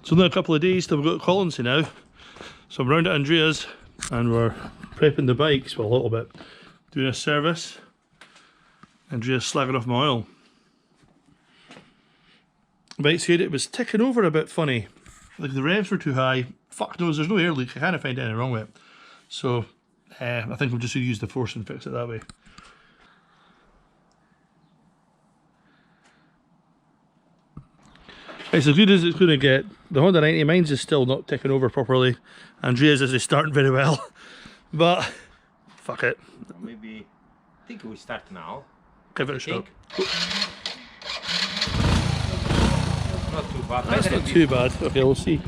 It's only a couple of days till we've got Colonsay now. So I'm round at Andrea's and we're prepping the bikes, well, a little bit. Doing a service. Andrea's slagging off my oil. The bike said it was ticking over a bit funny. Like the revs were too high. Fuck knows, there's no air leak. I can't find anything wrong with it. So I think I'm just going to use the force and fix it that way. It's as good as it's going to get. The Honda 90, mine's is still not ticking over properly. Andrea's is starting very well. But fuck it. Maybe I think we start now. Give it a shot. Not too bad. That's not too bad. Okay, we'll see.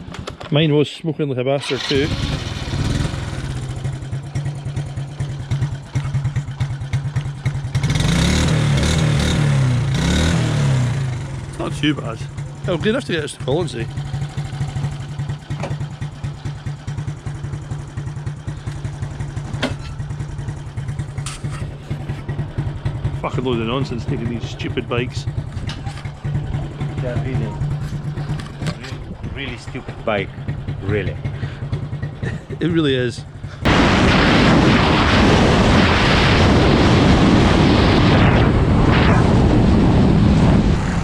Mine was smoking like a bastard too. It's not too bad. Oh, good enough to get us to Colonsay. Fucking load of nonsense taking these stupid bikes. Yeah, really stupid bike. Really. It really is.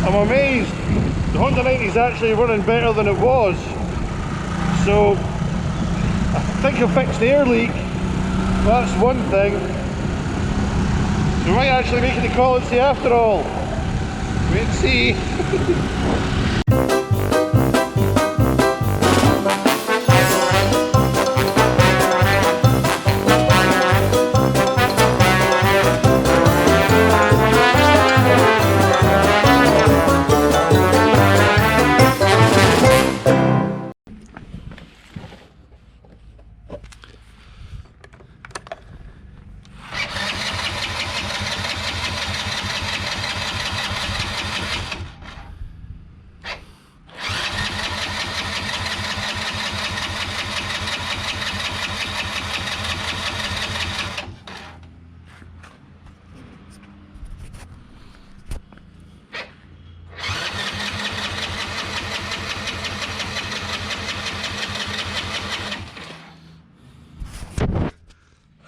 I'm amazed. The Honda 90 is actually running better than it was. So I think I fixed the air leak. That's one thing. We might actually make it to Colonsay after all. Wait and see.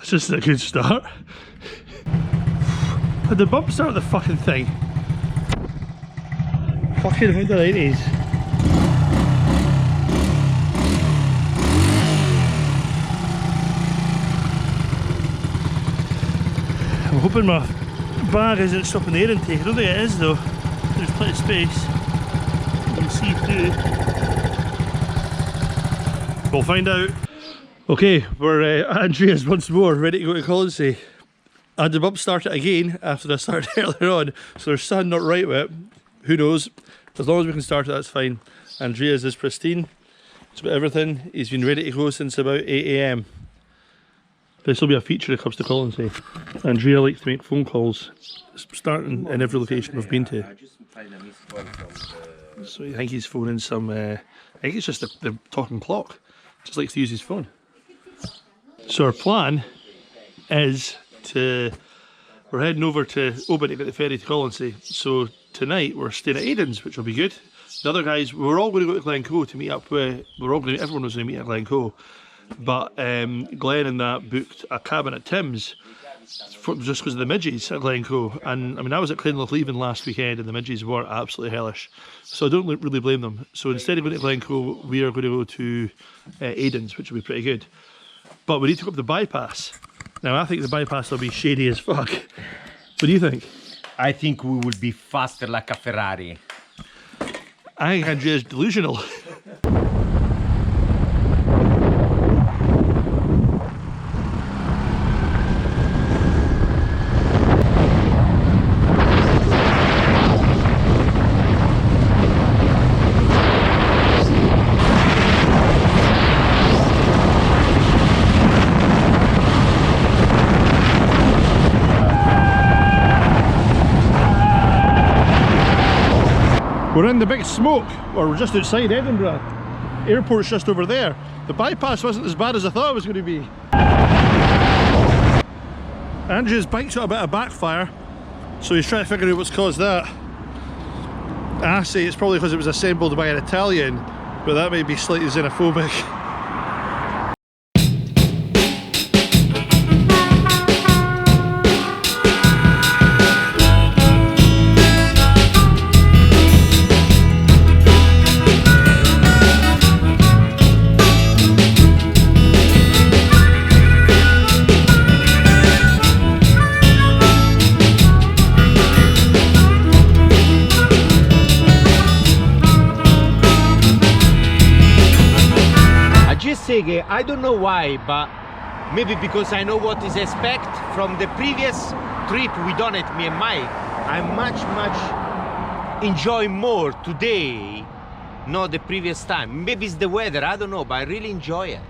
It's just a good start. Had the bump start the fucking thing. Fucking Honda 90s. I'm hoping my bag isn't stopping the air intake. I don't think it is though. There's plenty of space. You can see through. We'll find out. Okay, we're at Andrea's once more, ready to go to Colonsay. I had the bump start it again after I started earlier on, so there's something not right with it. Who knows? As long as we can start it, that's fine. Andrea's is pristine. It's got everything. He's been ready to go since about 8 AM. This will be a feature that comes to Colonsay. Andrea likes to make phone calls, starting in every location we've been to. So I think he's phoning some, I think it's just the talking clock. Just likes to use his phone. So our plan is we're heading over to Oban to get the ferry to Colonsay. So tonight we're staying at Aiden's, which will be good. The other guys, we're all going to go to Glencoe to meet up with, everyone was going to meet at Glencoe. But Glenn and that booked a cabin at Tim's just because of the midges at Glencoe. And I mean, I was at Clynliffe last weekend and the midges were absolutely hellish. So I don't really blame them. So instead of going to Glencoe, we are going to go to Aiden's, which will be pretty good. But we need to go up the bypass. Now I think the bypass will be shady as fuck. What do you think? I think we will be faster like a Ferrari. I think Andrea's delusional. We're in the big smoke, or we're just outside Edinburgh. Airport's just over there. The bypass wasn't as bad as I thought it was going to be. Andrew's bike's got a bit of backfire, so he's trying to figure out what's caused that. I say it's probably because it was assembled by an Italian but that might be slightly xenophobic. I don't know why, but maybe because I know what is expect from the previous trip we done it, me and Mike. I much enjoy more today, not the previous time. Maybe it's the weather, I don't know, but I really enjoy it.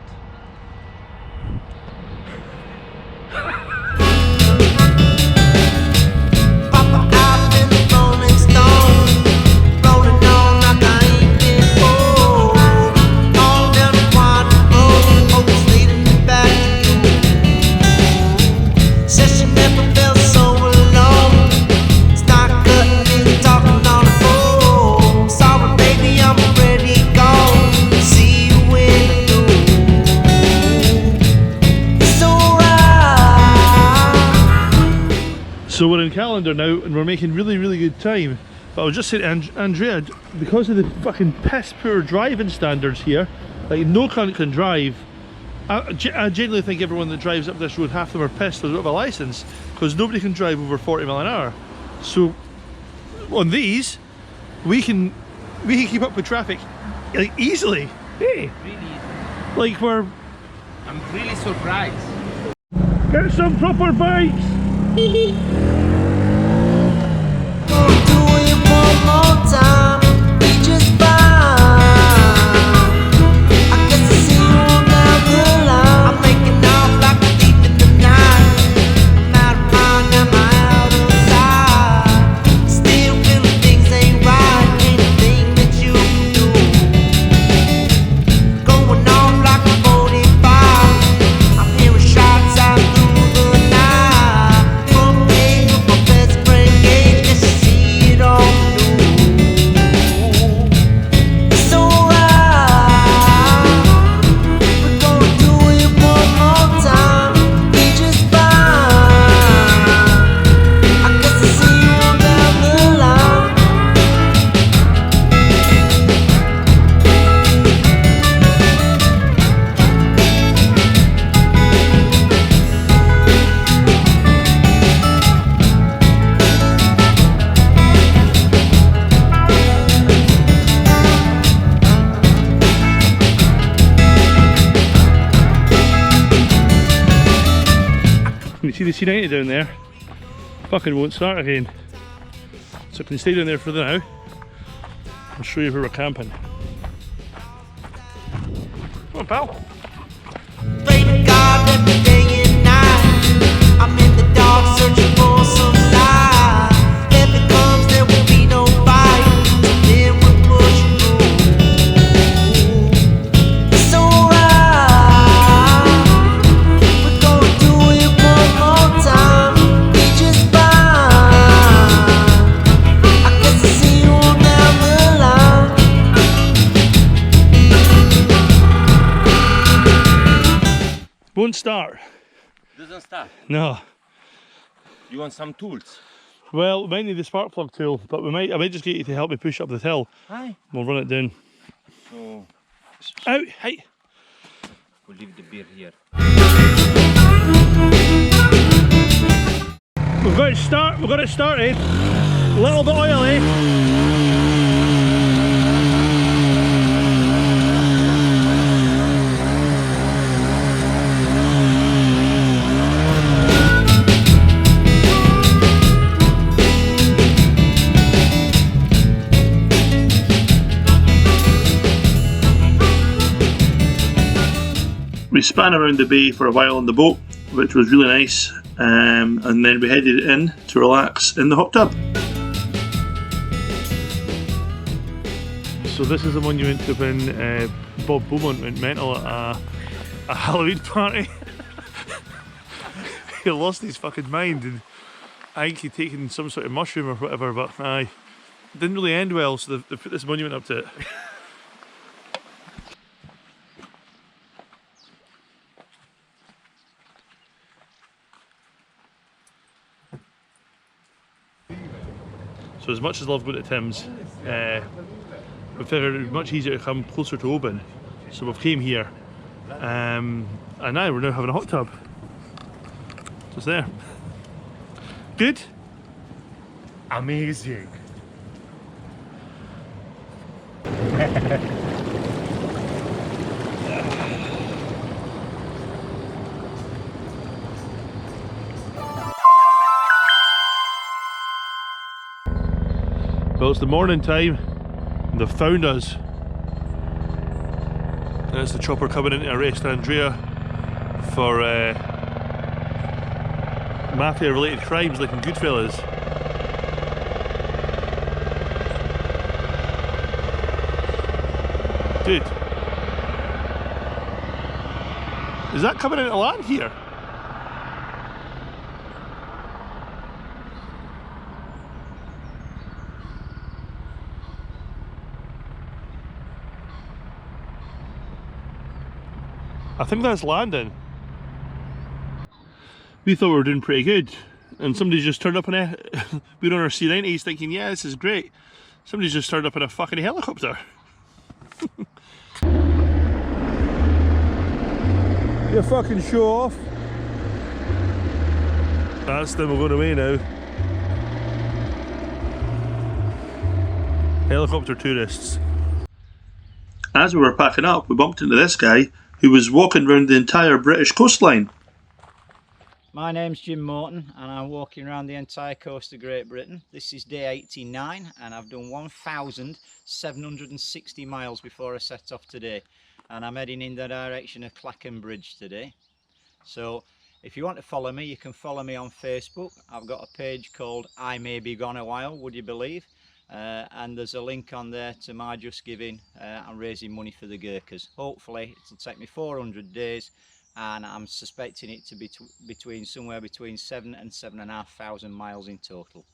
So we're in Calendar now and we're making really good time. But I was just saying to Andrea, because of the fucking piss poor driving standards here, like no cunt can drive. I genuinely think everyone that drives up this road, half of them are pissed they don't have a licence, because nobody can drive over 40 mile an hour. So on these, we can keep up with traffic like easily. Hey, Really easy. like we're. I'm really surprised. Get some proper bikes. You see the C90 down there? Fucking won't start again. So I can stay down there for now. I'll show you where we're camping. Come on, pal. Pray to God every day and night. I'm in the dark searching for some light. If it comes, there will be no fight. So then we'll push through. It's alright. We're gonna do it one more time. We just fine. I guess I'll see you on down the line. Won't start. Doesn't start. No. You want some tools? Well, we might need the spark plug tool, but I might just get you to help me push up the hill. Hi. We'll run it down. So Out! Hey! we'll leave the beer here. We've got it started. A little bit oily. We span around the bay for a while on the boat, which was really nice, and then we headed in to relax in the hot tub. So this is the monument to when Bob Beaumont went mental at a Halloween party. He lost his fucking mind, and I think he'd taken some sort of mushroom or whatever, but it didn't really end well, so they put this monument up to it. So as much as I love going to Tim's, we figured it was much easier to come closer to Oban. So we've came here, and now we're having a hot tub. Just there. Good? Amazing. Well, it's the morning time. They've found us. That's the chopper coming in to arrest Andrea for mafia-related crimes like in Goodfellas. Dude, is that coming into land here? I think that's landing. We thought we were doing pretty good, and somebody's just turned up in a we're on our C90s thinking, yeah, this is great. Somebody's just turned up in a fucking helicopter. You fucking show off. That's them, we're going away now. Helicopter tourists. As we were packing up, we bumped into this guy who was walking around the entire British coastline. My name's Jim Morton and I'm walking around the entire coast of Great Britain. This is day 89 and I've done 1,760 miles before I set off today, and I'm heading in the direction of Clacton Bridge today. So if you want to follow me, you can follow me on Facebook. I've got a page called I May Be Gone a While, would you believe? And there's a link on there to my Just Giving and raising money for the Gurkhas. Hopefully it'll take me 400 days, and I'm suspecting it to be somewhere between 7,000 and 7,500 miles in total.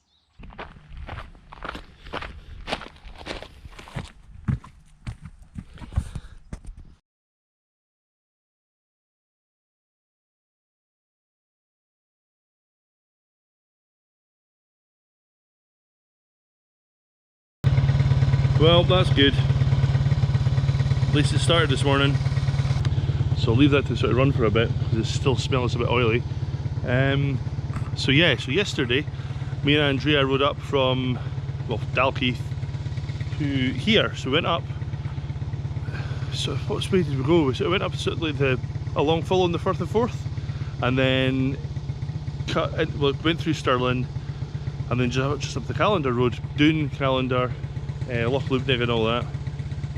Well, that's good. At least it started this morning. So I'll leave that to sort of run for a bit, because it still smells a bit oily. So yesterday, me and Andrea rode up from, well, Dalkeith to here. So we went up, so what way did we go? So we went up sort of like along following the Firth of Forth, and then went through Stirling, and then just up the Callander Road, Doon, Callander, Loch Lubnig and all that,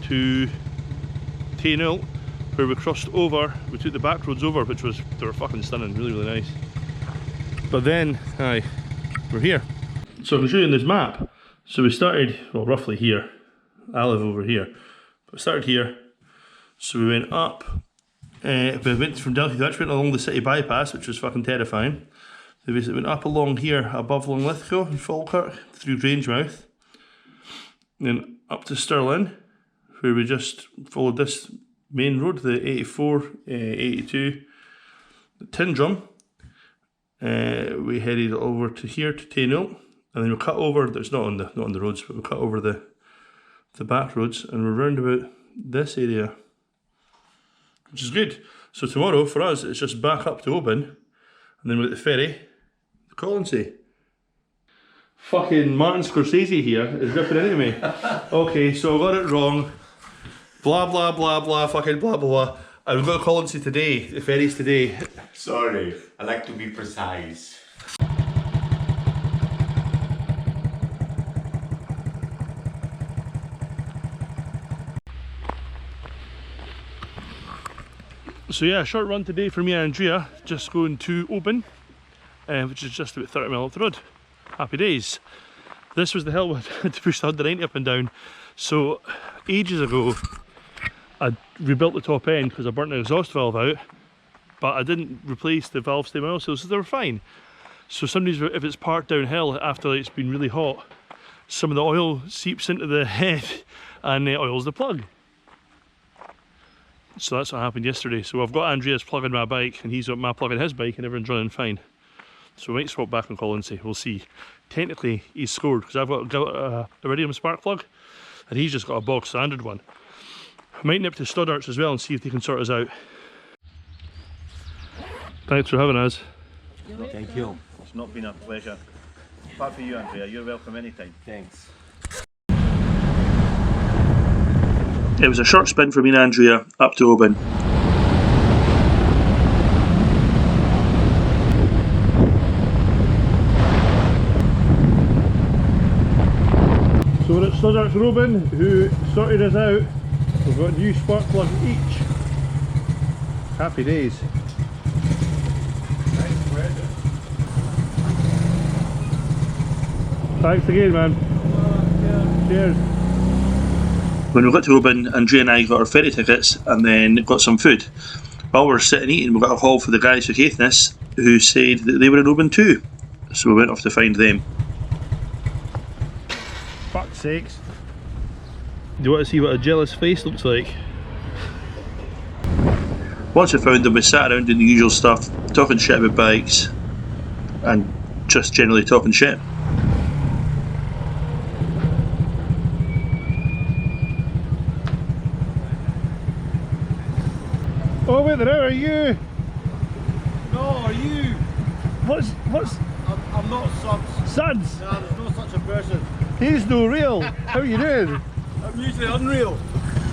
to Tainhill, where we crossed over. We took the back roads over, they were fucking stunning, really, really nice. But then, we're here. So I'm showing this map. So we started, well, roughly here. I live over here. But we started here. So we went up. We went from Delhi, we actually went along the city bypass, which was fucking terrifying. So we basically went up along here, above Longlythgow and Falkirk, through Grangemouth. Then up to Stirling, where we just followed this main road, the 84, 82, the Tindrum. We headed over to here to Tainhill, and then we cut over. There's not on the roads, but we cut over the back roads, and we're round about this area, which is good. So tomorrow for us, it's just back up to Oban, and then with the ferry, to Colonsay. Fucking Martin Scorsese here is ripping into me. Okay, so I got it wrong. Blah blah blah blah, fucking blah blah blah. I've got to Colonsay today, the ferry's today. Sorry, I like to be precise. So yeah, short run today for me and Andrea, just going to Oban, which is just about 30 miles up the road. Happy days. This was the hill we had to push the 190 up and down. So ages ago, I rebuilt the top end because I burnt the exhaust valve out, but I didn't replace the valve stem oil seals, so they were fine. So sometimes if it's parked downhill after it's been really hot, some of the oil seeps into the head and oils the plug. So that's what happened yesterday. So I've got Andrea's plug in my bike and he's got my plug in his bike, and everyone's running fine. So we might swap back on Colonsay, we'll see. Technically he's scored because I've got a iridium spark plug and he's just got a bog standard one. I might nip to Stoddart's as well and see if they can sort us out. Thanks for having us. Thank you. It's not been a pleasure. Apart from you, Andrea, you're welcome anytime. Thanks. It was a short spin for me and Andrea up to Oban. So we're at Stoddart's Robin, who sorted us out. We've got a new spark plug each. Happy days. Thanks again, man. Cheers. When we got to Oban, Andrea and I got our ferry tickets and then got some food. While we were sitting eating, we got a call for the guys for Caithness who said that they were in Oban too. So we went off to find them. Fuck's sakes. Do you want to see what a jealous face looks like? Once we found them, we sat around doing the usual stuff, talking shit about bikes and just generally talking shit. Oh wait there, are you? No, are you? What's I'm not Suds. Suds? Nah, there's no such a person. He's no real. How are you doing? I'm usually unreal.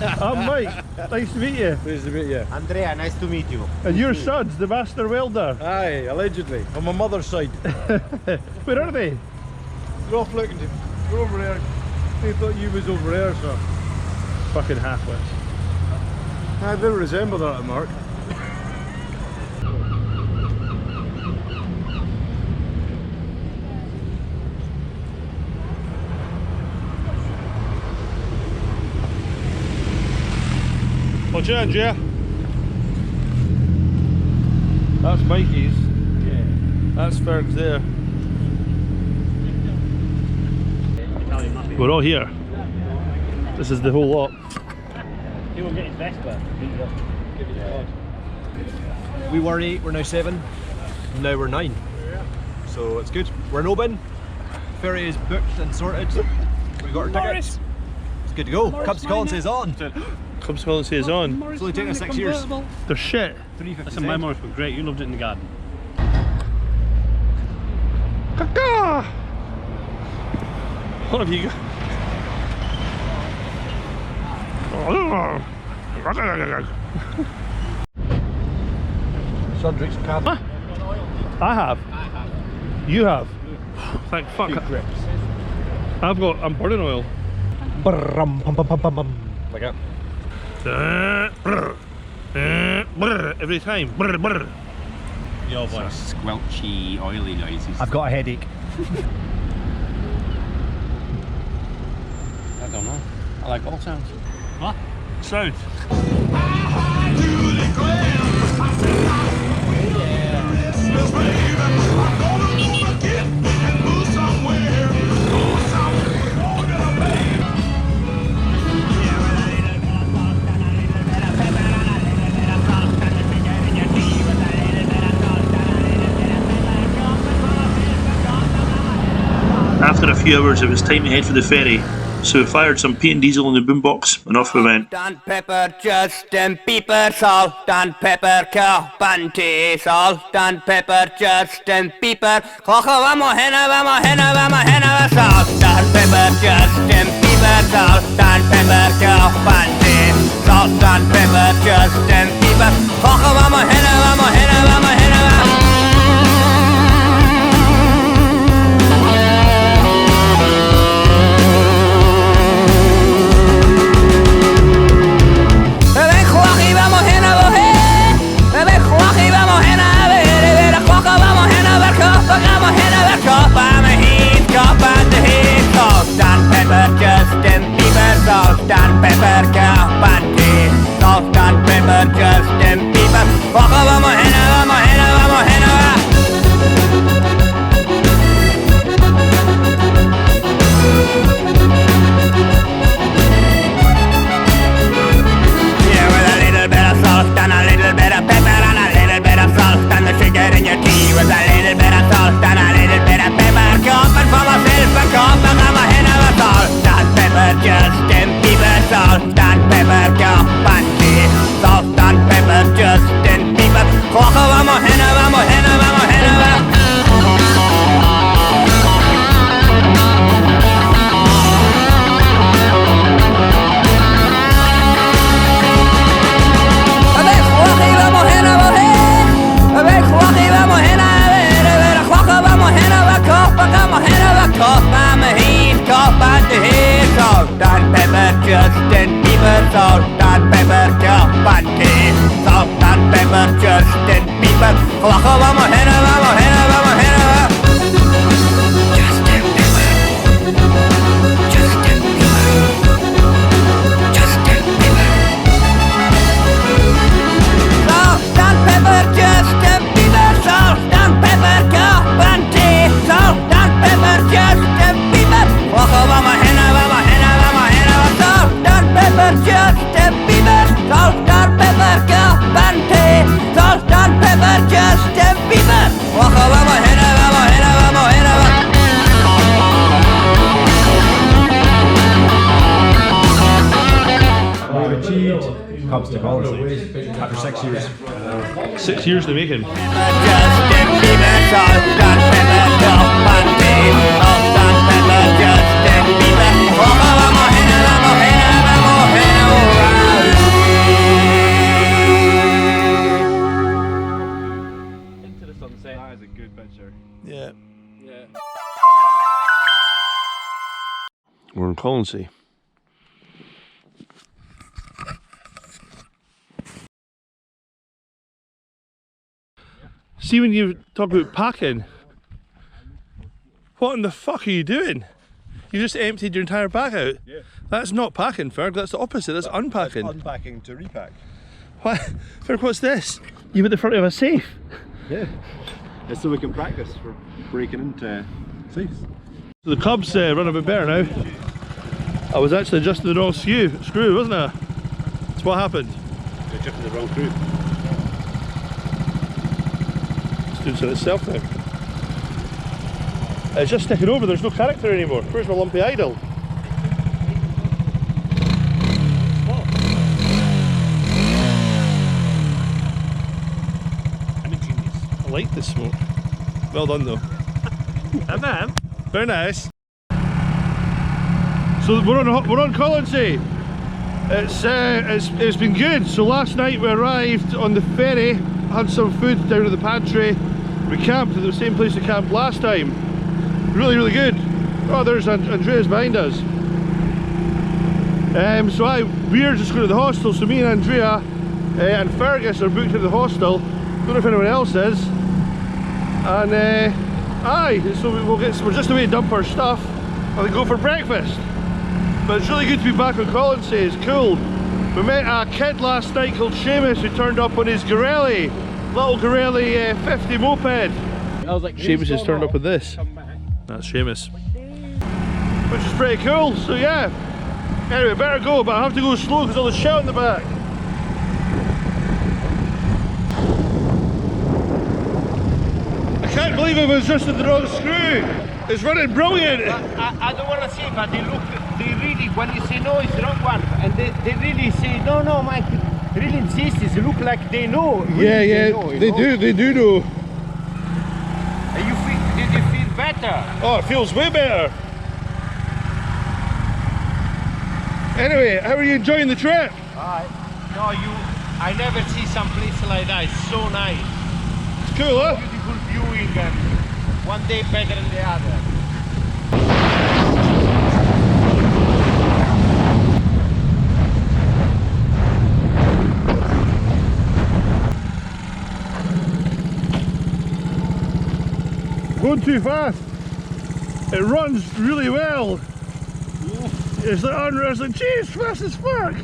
I'm Mike. Nice to meet you. Pleased to meet you. Andrea, nice to meet you. And you're Suds, the master welder. Aye, allegedly. On my mother's side. Where are they? They're off looking to. They're over there. They thought you was over there, sir. Fucking halfwits. I do resemble that, Mark. Watch out, Andrea. That's Mikey's. Yeah. That's Ferg's there. We're all here. This is the whole lot. He will get his Vespa. We were 8, we're now 7. Now we're 9. So it's good. We're in Oban. Ferry is booked and sorted. We got our tickets. It's good to go. Cubs2Colonsay is on. Cubs2Colonsay is on. It's only taken us 6 years. They're shit. 350. Listen, my mornings were great. You loved it in the garden. Caca! What have you got? Sundry's cab. I have. You have. Thank fuck. Grips. I'm burning oil. Like that. Every time. Your voice. Squelchy, oily noises. I've got a headache. I don't know. I like all sounds. What? Sound. After a few hours, it was time to head for the ferry. So we fired some paint and diesel in the boombox and off we went. Salt and pepper, just and pepper, salt and pepper, carpante, salt and pepper, just and pepper. Cojo, vamos, henna, salt and pepper, just and pepper, salt and pepper, carpante, salt and pepper, just and pepper. Cojo, vamos, henna, salt and pepper, pepper, Chapante, salt and pepper, Justin Bieber. Flaco, vamos, henna, vamos, henna, vamos, henna. Justin Bieber. Justin Bieber. Justin Bieber. Salt and pepper, Justin Bieber. Salt and pepper, Chapante, salt and pepper, Justin Bieber. Flaco, vamos, henna, vamos, henna, vamos, henna. Salt and pepper, Justin Bieber. Salt and pepper, Chapante, salt and pepper, Justin Bieber. Flaco, vamos, henna, vamos, henna, vamos, henna. We've achieved Cubs2Colonsay after 6 years. 6 years in the making. Justin Bieber, salt and pepper, Chapante, salt and pepper, Justin Bieber. Flaco, vamos, henna, vamos, henna, vamos, henna. Into the sunset. That is a good picture. Yeah. Yeah. We're in Colonsay. See, when you talk about packing, what in the fuck are you doing? You just emptied your entire bag out. Yeah. That's not packing, Ferg. That's the opposite. That's unpacking. Unpacking to repack. What? Ferg, what's this? You at the front of a safe. Yeah. It's so we can practice for breaking into safes. So the Cubs run a bit better now. I was actually adjusting the wrong screw, wasn't I? That's what happened. You're adjusting the wrong screw. It's doing something itself now. It's just sticking over, there's no character anymore. Where's my lumpy idol? I'm a genius. I like the smoke. Well done though. Man. Very nice. So we're on Colonsay. It's been good. So last night we arrived on the ferry, had some food down at the pantry. We camped at the same place we camped last time. Really, really good. Oh, there's Andrea's behind us. So we're just going to the hostel. So me and Andrea and Fergus are booked at the hostel. Don't know if anyone else is. And so we're just away to dump our stuff and then go for breakfast. But it's really good to be back on Colonsay. It's cool. We met a kid last night called Seamus who turned up on his Gorelli, little Gorelli 50 moped. I was like, Seamus has turned up with this. That's Seamus. Which is pretty cool, so yeah. Anyway, better go, but I have to go slow because all the shit in the back. I can't believe it was just in the wrong screw. It's running brilliant. I don't want to say, but they really, when you say no, it's the wrong one. And they really say, no, Mike, really insist, they look like they know. Really They do know. And did you feel better? Oh, it feels way better. Anyway, how are you enjoying the trip? I never see some place like that. It's so nice. It's cool, huh? Beautiful viewing and one day better than the other. Going too fast. It runs really well. It's like unreal. It's like, geez, fast as fuck.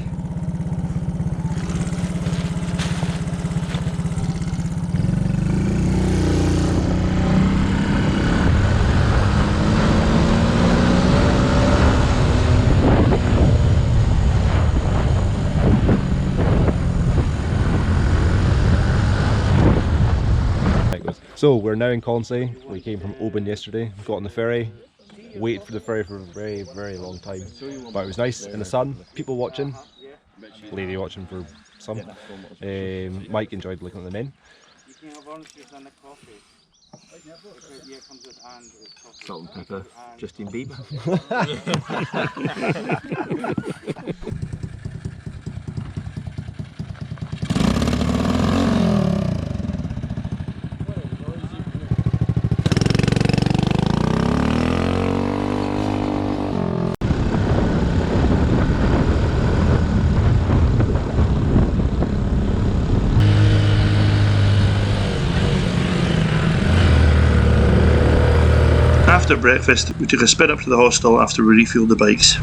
So we're now in Colonsay. We came from Oban yesterday, got on the ferry, waited for the ferry for a very, very long time. But it was nice in the sun, people watching, lady watching for some. Mike enjoyed looking at the men. Salt and pepper, Justin Bieber. After breakfast, we took a spin up to the hostel after we refueled the bikes.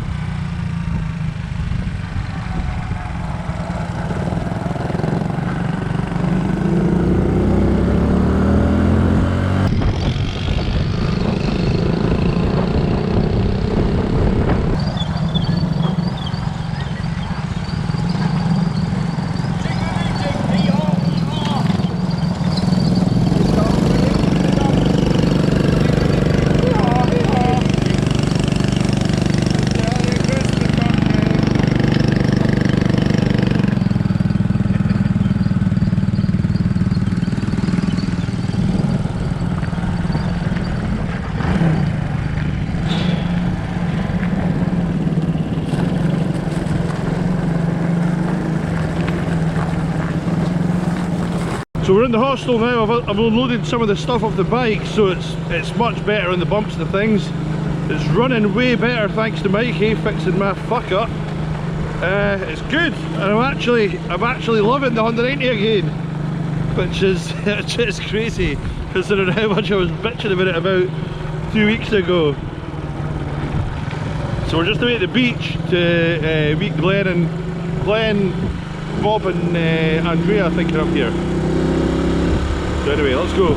So we're in the hostel now. I've unloaded some of the stuff off the bike, so it's much better on the bumps and things. It's running way better thanks to Mikey fixing my fuck up. It's good, and I'm actually loving the 190 again, which is it's crazy considering how much I was bitching about it about 2 weeks ago. So we're just away at the beach to meet Glenn, Bob and Andrea, I think, are up here. So anyway, let's go.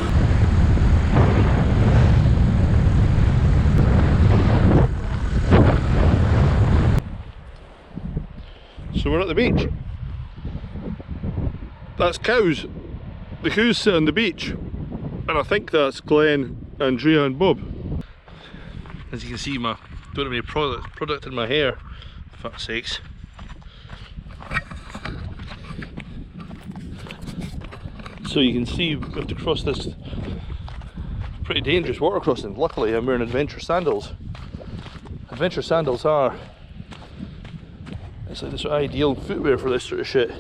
So we're at the beach. That's cows. The cows sit on the beach. And I think that's Glenn, Andrea and Bob. As you can see, I don't have any product in my hair, for fuck's sakes. So you can see we have to cross this pretty dangerous water crossing. Luckily I'm wearing adventure sandals. Adventure sandals are, it's like the sort of ideal footwear for this sort of shit.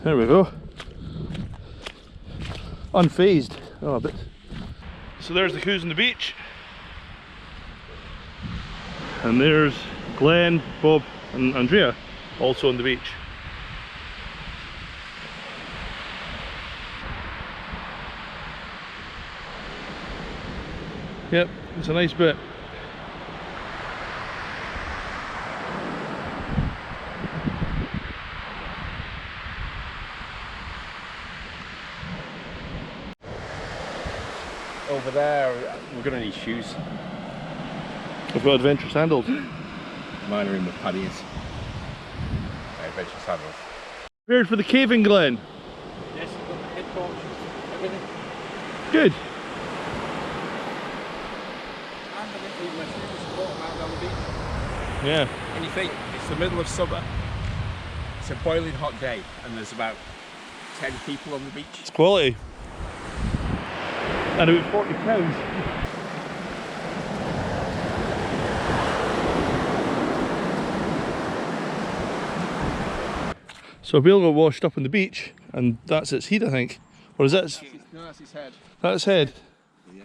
There we go. Unfazed. Oh, a bit. So there's the coos on the beach. And there's Glenn, Bob and Andrea also on the beach. Yep, it's a nice bit. Over there, we're gonna need shoes. I've got adventure sandals. Mine are in the paddies. Adventure sandals. Prepared for the caving, Glenn? Yes, I've got the head torch, everything. Good. And I didn't leave my shoes walking out down the beach. Yeah. And you think, it's the middle of summer, it's a boiling hot day, and there's about 10 people on the beach. It's quality. And about 40 cows. So Bill got washed up on the beach, and that's its head, I think. Or is that its... No, that's his head. That's its head? Yeah.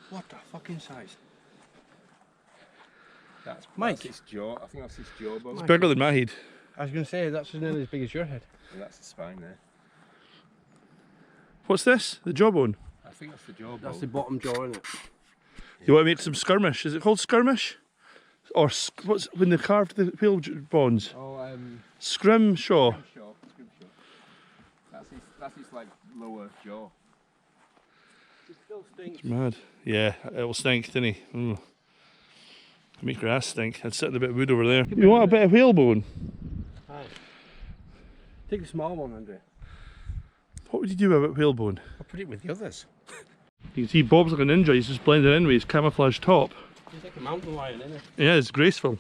What the fucking size? That's Mike. That's his jaw. I think that's his jawbone. It's bigger than my head. I was going to say, that's nearly as big as your head. And that's the spine there. What's this? The jawbone? I think that's the jawbone. That's the bottom jaw, isn't it? You want to make some skirmish? Is it called skirmish? Or what's when they carved the whale bones? Oh, Scrimshaw. Scrimshaw. That's his like lower jaw. It still stinks. It's mad. Yeah, it'll stink, didn't he? Mm. Make your ass stink. I'd sit in a bit of wood over there. You want a bit of whalebone? Aye. Take the small one, Andrea. What would you do about whalebone? I'll put it with the others. You can see Bob's like a ninja, he's just blending in with his camouflage top. He's like a mountain lion, isn't he? Yeah, it's graceful.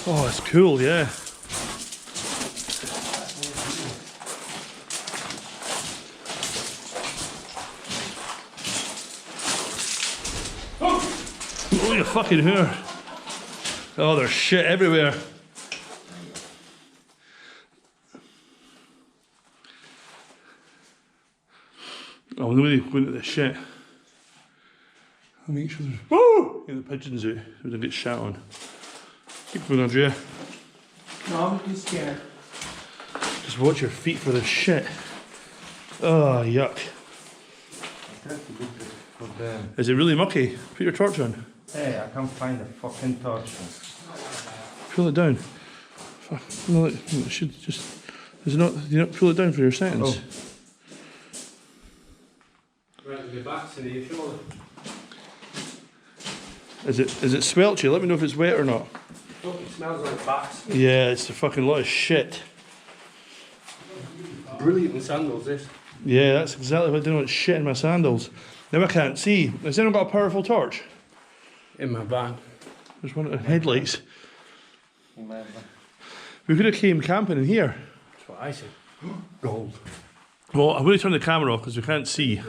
Oh, it's cool, yeah. Oh, you fucking hair. Oh, there's shit everywhere. Oh, nobody going at this shit. I'll make sure there's... Oh! Get the pigeons out so we don't get shat on. Keep going, Andrea. No, I'm too scared. Just watch your feet for this shit. Oh, yuck. Is it really mucky? Put your torch on. Hey, I can't find the fucking torch. Pull it down. Fuck. No, it should just. Is it not? You not pull it down for your settings. Oh. Right, the back's in the shoulder. Is it swelchy? Let me know if it's wet or not. Oh, it smells like bats. Yeah, it's a fucking lot of shit. Brilliant sandals, this. Yeah, that's exactly what I did with shit in my sandals. Now I can't see. Has anyone got a powerful torch? In my bag. There's one of the headlights. We could have came camping in here. That's what I said. Gold. Well, I'm going to turn the camera off because we can't see.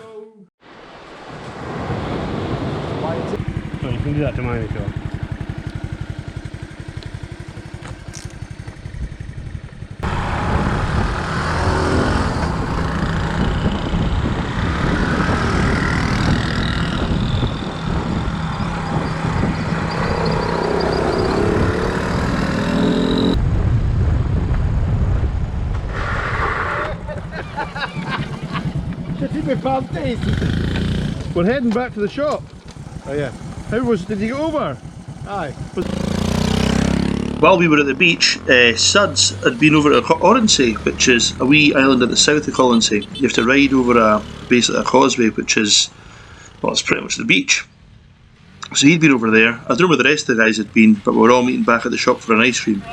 Oh, you can do that to mine if you want. We're heading back to the shop. Oh yeah. Did you get over? Aye. While we were at the beach, Suds had been over at Colonsay, which is a wee island at the south of Colonsay. You have to ride over basically a causeway, which is, well, it's pretty much the beach. So he'd been over there. I don't know where the rest of the guys had been, but we were all meeting back at the shop for an ice cream.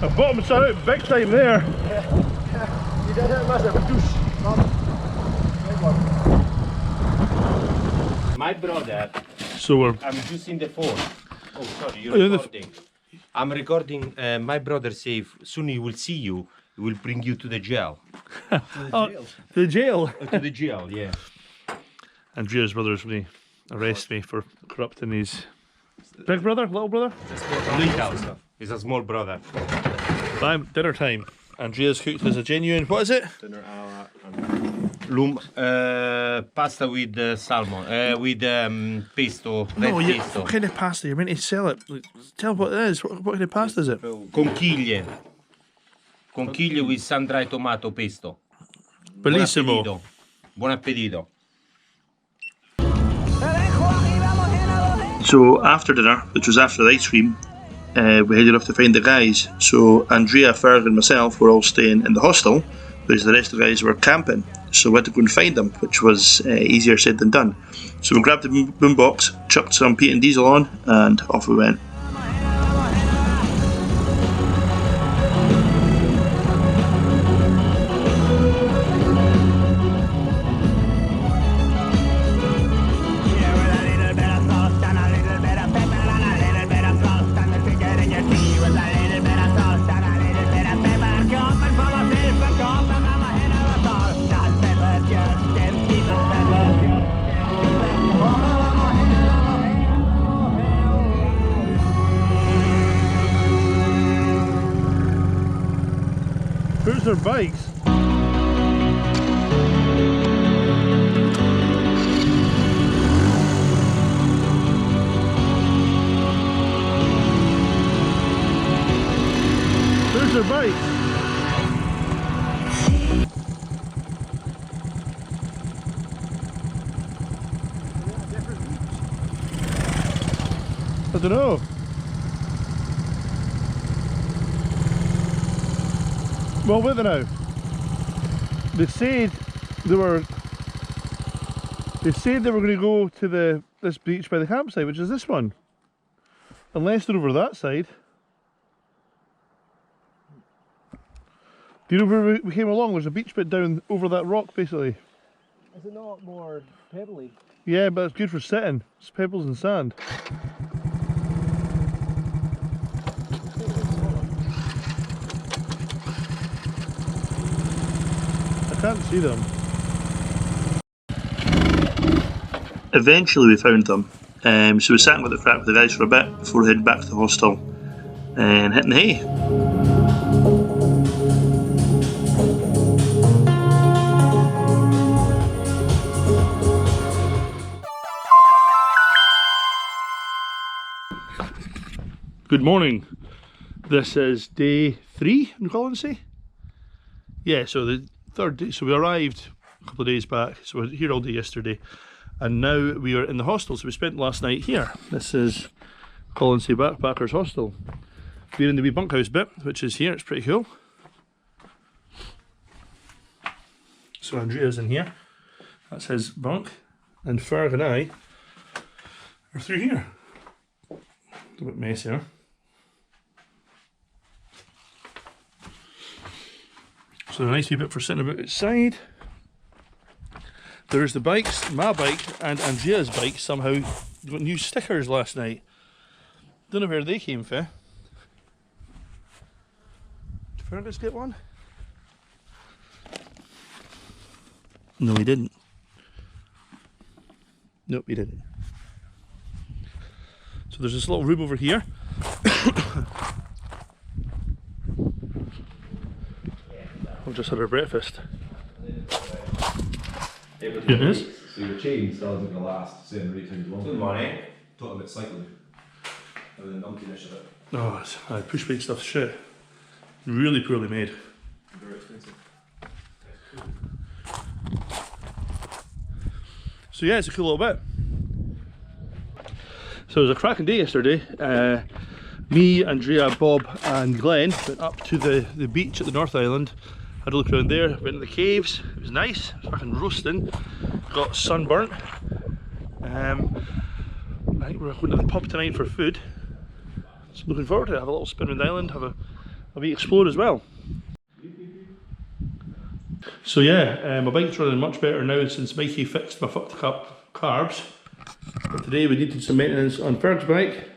I bottomed out big time there. You did it, massive douche. My brother, So we're. I'm using the phone. Oh, sorry, you're Oh, yeah, recording. I'm recording. My brother says soon he will see you. He will bring you to the jail. The jail. To the jail, yeah. Andrea's brother's going to arrest me for corrupting his big brother, little brother. Little. He's a small brother. Dinner time. Andrea's cooked as a genuine. What is it? Pasta with salmon, with pesto, red No, pesto. what kind of pasta? You're meant to sell it. Tell what it is. What kind of pasta is it? Conchiglie. Conchiglie with sun-dried tomato pesto. Bellissimo. Buon appetito. So after dinner, which was after the ice cream, we headed off to find the guys. So Andrea, Ferg and myself were all staying in the hostel, whereas the rest of the guys were camping. So we had to go and find them, which was easier said than done. So we grabbed the boombox, chucked some Pete and Diesel on, and off we went. Where's their bikes? Where's their bikes? I don't know. Well, wait now. They said they were going to go to this beach by the campsite, which is this one. Unless they're over that side. Do you know where we came along? There's a beach bit down over that rock, basically. Is it not more pebbly? Yeah, but it's good for sitting. It's pebbles and sand. I can't see them. Eventually we found them. So we sat and got the crack with the guys for a bit before heading back to the hostel and hitting the hay. Good morning. This is day 3 in Colonsay. Yeah, so the third day. So we arrived a couple of days back. So we were here all day yesterday, and now we are in the hostel. So we spent last night here. This is Colonsay Backpackers Hostel. We're in the wee bunkhouse bit, which is here. It's pretty cool. So Andrea's in here. That's his bunk, and Ferg and I are through here. A bit messier. So a nice wee bit for sitting about outside. There's the bikes, my bike and Andrea's bike somehow got new stickers last night. Don't know where they came from. Did Fergus get one? No, he didn't. Nope, he didn't. So there's this little room over here. We've just had our breakfast. Here it is. So your chain still isn't going to last the same rate as long. Good morning. Talking about cycling. And then unconditioned it. Oh, push weight stuff's shit. Really poorly made. Very expensive. So yeah, it's a cool little bit. So it was a cracking day yesterday. Me, Andrea, Bob and Glenn went up to the beach at the North Island. Had a look around there, went to the caves. It was nice, it was fucking roasting. Got sunburnt. I think we're going to the pub tonight for food. So looking forward to it. Have a little spin around the island, have a wee explore as well. So yeah, my bike's running much better now since Mikey fixed my fucked up carbs. But today we needed some maintenance on Ferg's bike.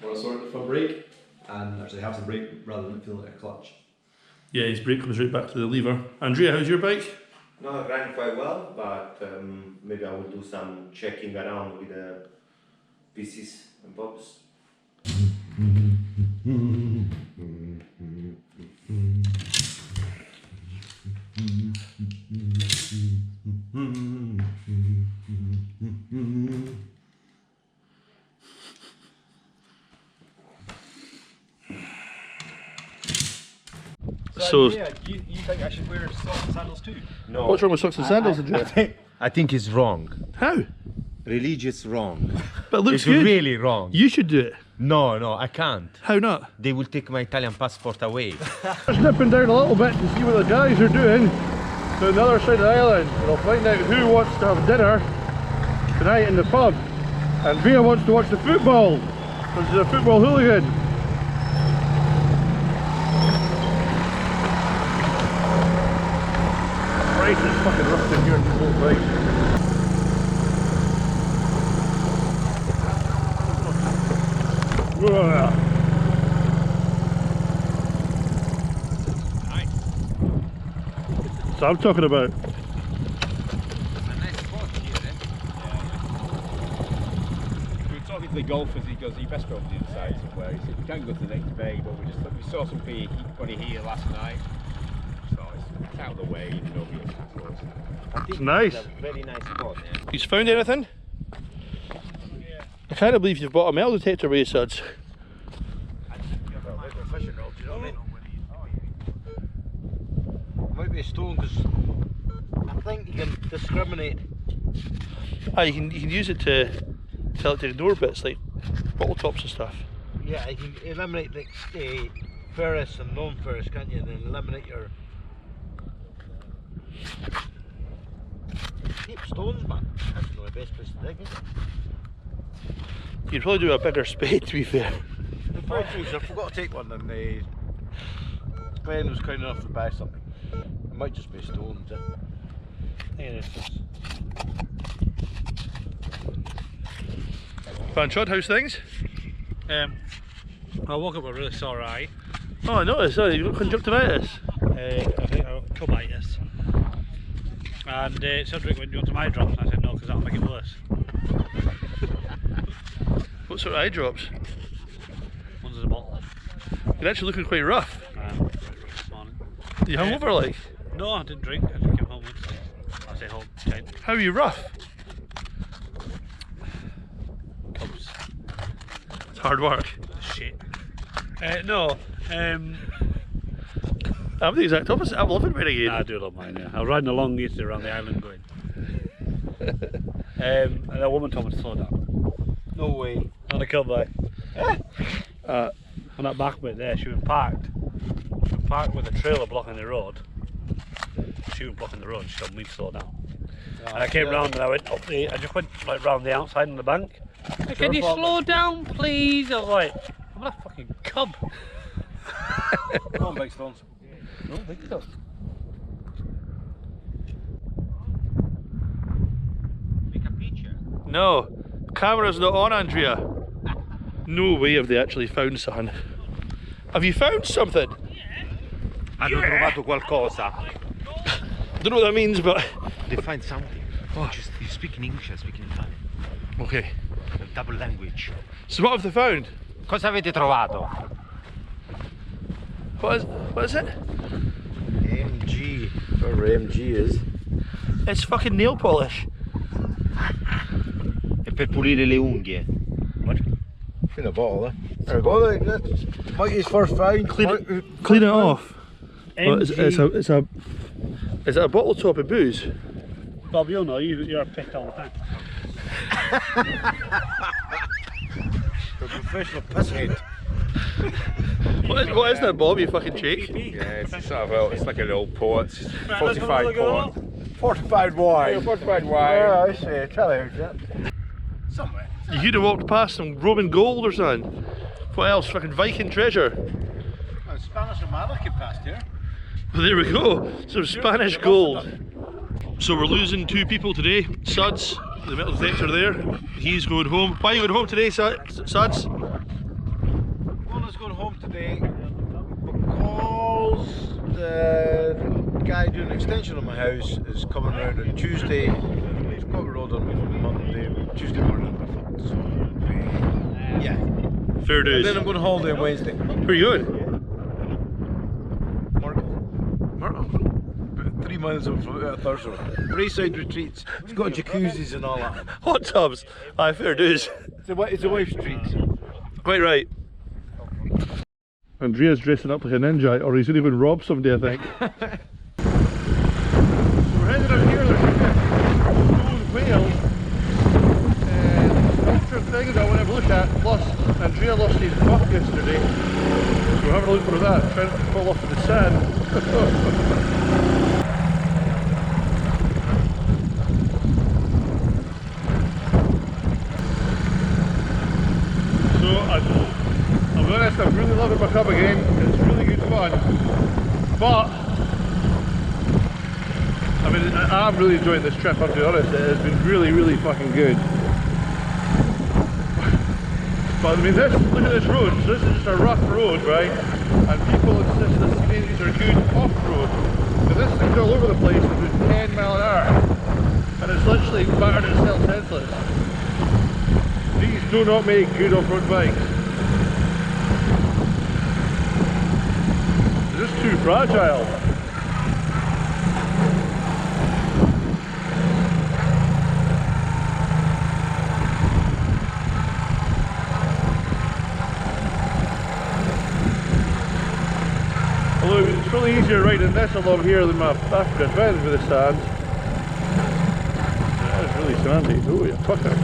Want to sort it for brake and actually have the brake rather than feeling like a clutch. Yeah, his brake comes right back to the lever. Andrea, how's your bike? No, it ran quite well, but maybe I will do some checking around with the pieces and bobs. So yeah, you think I should wear socks and sandals too? No. what's wrong with socks and sandals, Andrea? I think it's wrong. How? Religious wrong. But it looks It's good. really wrong. You should do it. No, I can't. How not? They will take my Italian passport away. Just nipping down a little bit to see what the guys are doing to the other side of the island. And I'll find out who wants to have dinner tonight in the pub. Andrea wants to watch the football, because she's a football hooligan. Christ, it's fucking rough in here in these old bikes. So I'm talking about. We were talking to the golfers, he goes, you best go up the inside somewhere. He said, you can't go to the next bay, but we saw some funny here last night. So it's out of the way, you know, It's nice. It's a very nice spot. Yeah. He's found anything? Yeah. I can't believe you've bought a metal detector with you, suds. Might be a stone because I think you can discriminate. Ah, you can use it to tell it to ignore bits like bottle tops and stuff. Yeah, you can eliminate the ferrous and non-ferrous, can't you? And then eliminate your deep stones, but that's not the best place to dig, is it? You'd probably do a bigger spade, to be fair. The batteries, I forgot to take one, and Glenn was kind enough to buy something. It might just be stones. Yeah, it's just. Fanchod, how's things? I woke up with a really sore eye. Oh, I noticed. Oh, you've got conjunctivitis. I think I got colitis. And Cedric went, do you want some eye drops? And I said no, because that'll make it worse. What sort of eye drops? One's in a bottle. You're actually looking quite rough. This morning. You hungover like? No, I didn't drink. I just came home with. I say home. 10. How are you rough? Cubs. It's hard work. Shit. No. I'm the exact opposite. I'm loving it again. I do love mine. Yeah. I was riding along yesterday around the island going. And a woman told me to slow down. No way. On a Cub, on that back bit there, she was parked. She was parked with a trailer blocking the road. She was blocking the road. She told me to slow down. And I came round and I went up the. I just went like round the outside on the bank. Can you slow down, please? I was like, I'm a fucking Cub. Come on, big stones. No, big stuff. Make a picture. No, camera's not on, Andrea. No way have they actually found something. Have you found something? Hanno trovato qualcosa. Don't know what that means, but They find something. Oh, just you speak in English, I speak in Italian. okay. Double language. So what have they found? Cosa avete trovato? What is it? MG. Whatever MG is. It's fucking nail polish. È per pulire le unghie. In a bottle, eh? There we go. That's Mikey's first find. Clean it off. Well, it's a bottle top of booze. Bob, you'll know, you're a pick all the time. A professional pisshead. What is that, Bob, you fucking cheek? Yeah, it's sort of it's like an old port. It's fortified port. Fortified wine. Yeah, fortified wine. Yeah, I see. Tell you that. Somewhere. You could have walked past some Roman gold or something. What else? Fucking Viking treasure. Well, Spanish Armada came past here. Well, there we go. Some Spanish gold. So we're losing 2 people today. Suds, the metal detector there. He's going home. Why are you going home today, Suds? One is going home today because the guy doing an extension on my house is coming around on Tuesday. He's got a road on Monday, Tuesday morning. So, yeah. Fair dues. And then I'm going on holiday on Wednesday. Where are you going? Myrtle. 3 miles from Thursday. Braeside Retreats. It's got jacuzzis and all that. Hot tubs. Aye, fair dues. It's a wife's treat. Quite right. Andrea's dressing up like a ninja, or he's going to go and rob somebody, I think. So we're heading out here, there's a whale sculpture thing that I want to have a look at. Plus, Andrea lost his buff yesterday, so we're having a look for that, trying to fall off in the sand. So I'll be honest, I'm really loving my Cub again. It's really good fun, but I mean, I'm really enjoying this trip. I'll be honest, it has been really fucking good. But I mean, look at this road. So this is just a rough road, right? And people insist that these are good off-road. But this thing's all over the place with 10 mile an hour, and it's literally battered itself senseless. These do not make good off-road bikes. They're just too fragile. Although it's really easier riding this along here than my African friends with the sand. That is really sandy. Oh, you fucker.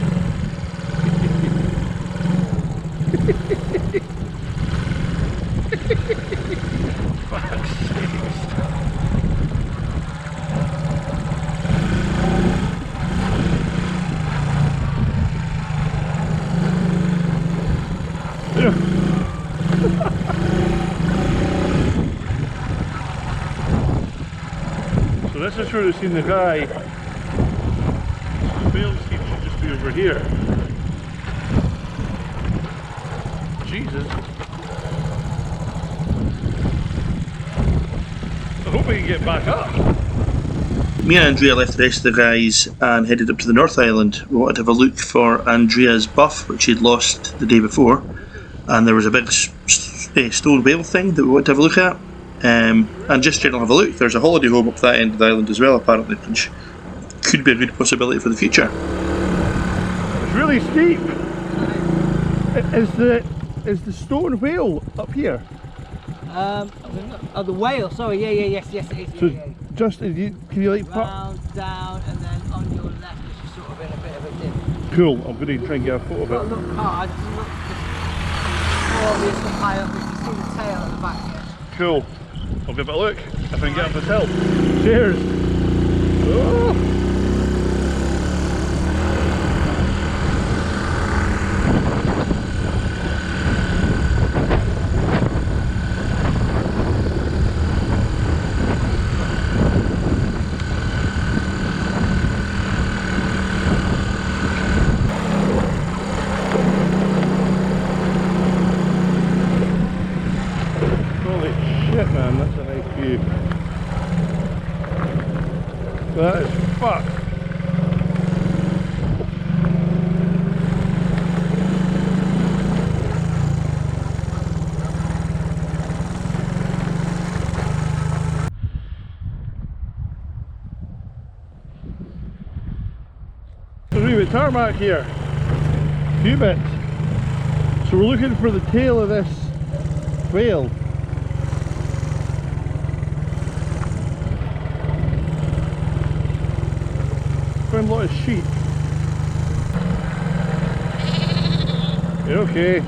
Fuck's sakes. So this is where we've seen the guy. The field seems to just be over here. Jesus. I hope we can get back up. Me and Andrea left the rest of the guys and headed up to the North Island. We wanted to have a look for Andrea's buff, which she'd lost the day before, and there was a big stone whale thing that we wanted to have a look at, and just generally have a look. There's a holiday home up that end of the island as well, apparently, which could be a good possibility for the future. It's really steep. Is the stone whale up here? Oh, the whale, sorry, yes it is. So yeah. just, can you like Round, down, and then on your left it's just sort of in a bit of a dip. Cool, I'm going to try and get a photo You've got of to it. look hard, it's not just more obvious from high up, you can see the tail at the back here. Cool, I'll give it a look, if I can get up the hill. Cheers! Oh. Man, that's a nice view. That is fucked. There's a wee bit of tarmac here. A few bits. So we're looking for the tail of this whale. Found a lot of sheep. You're okay.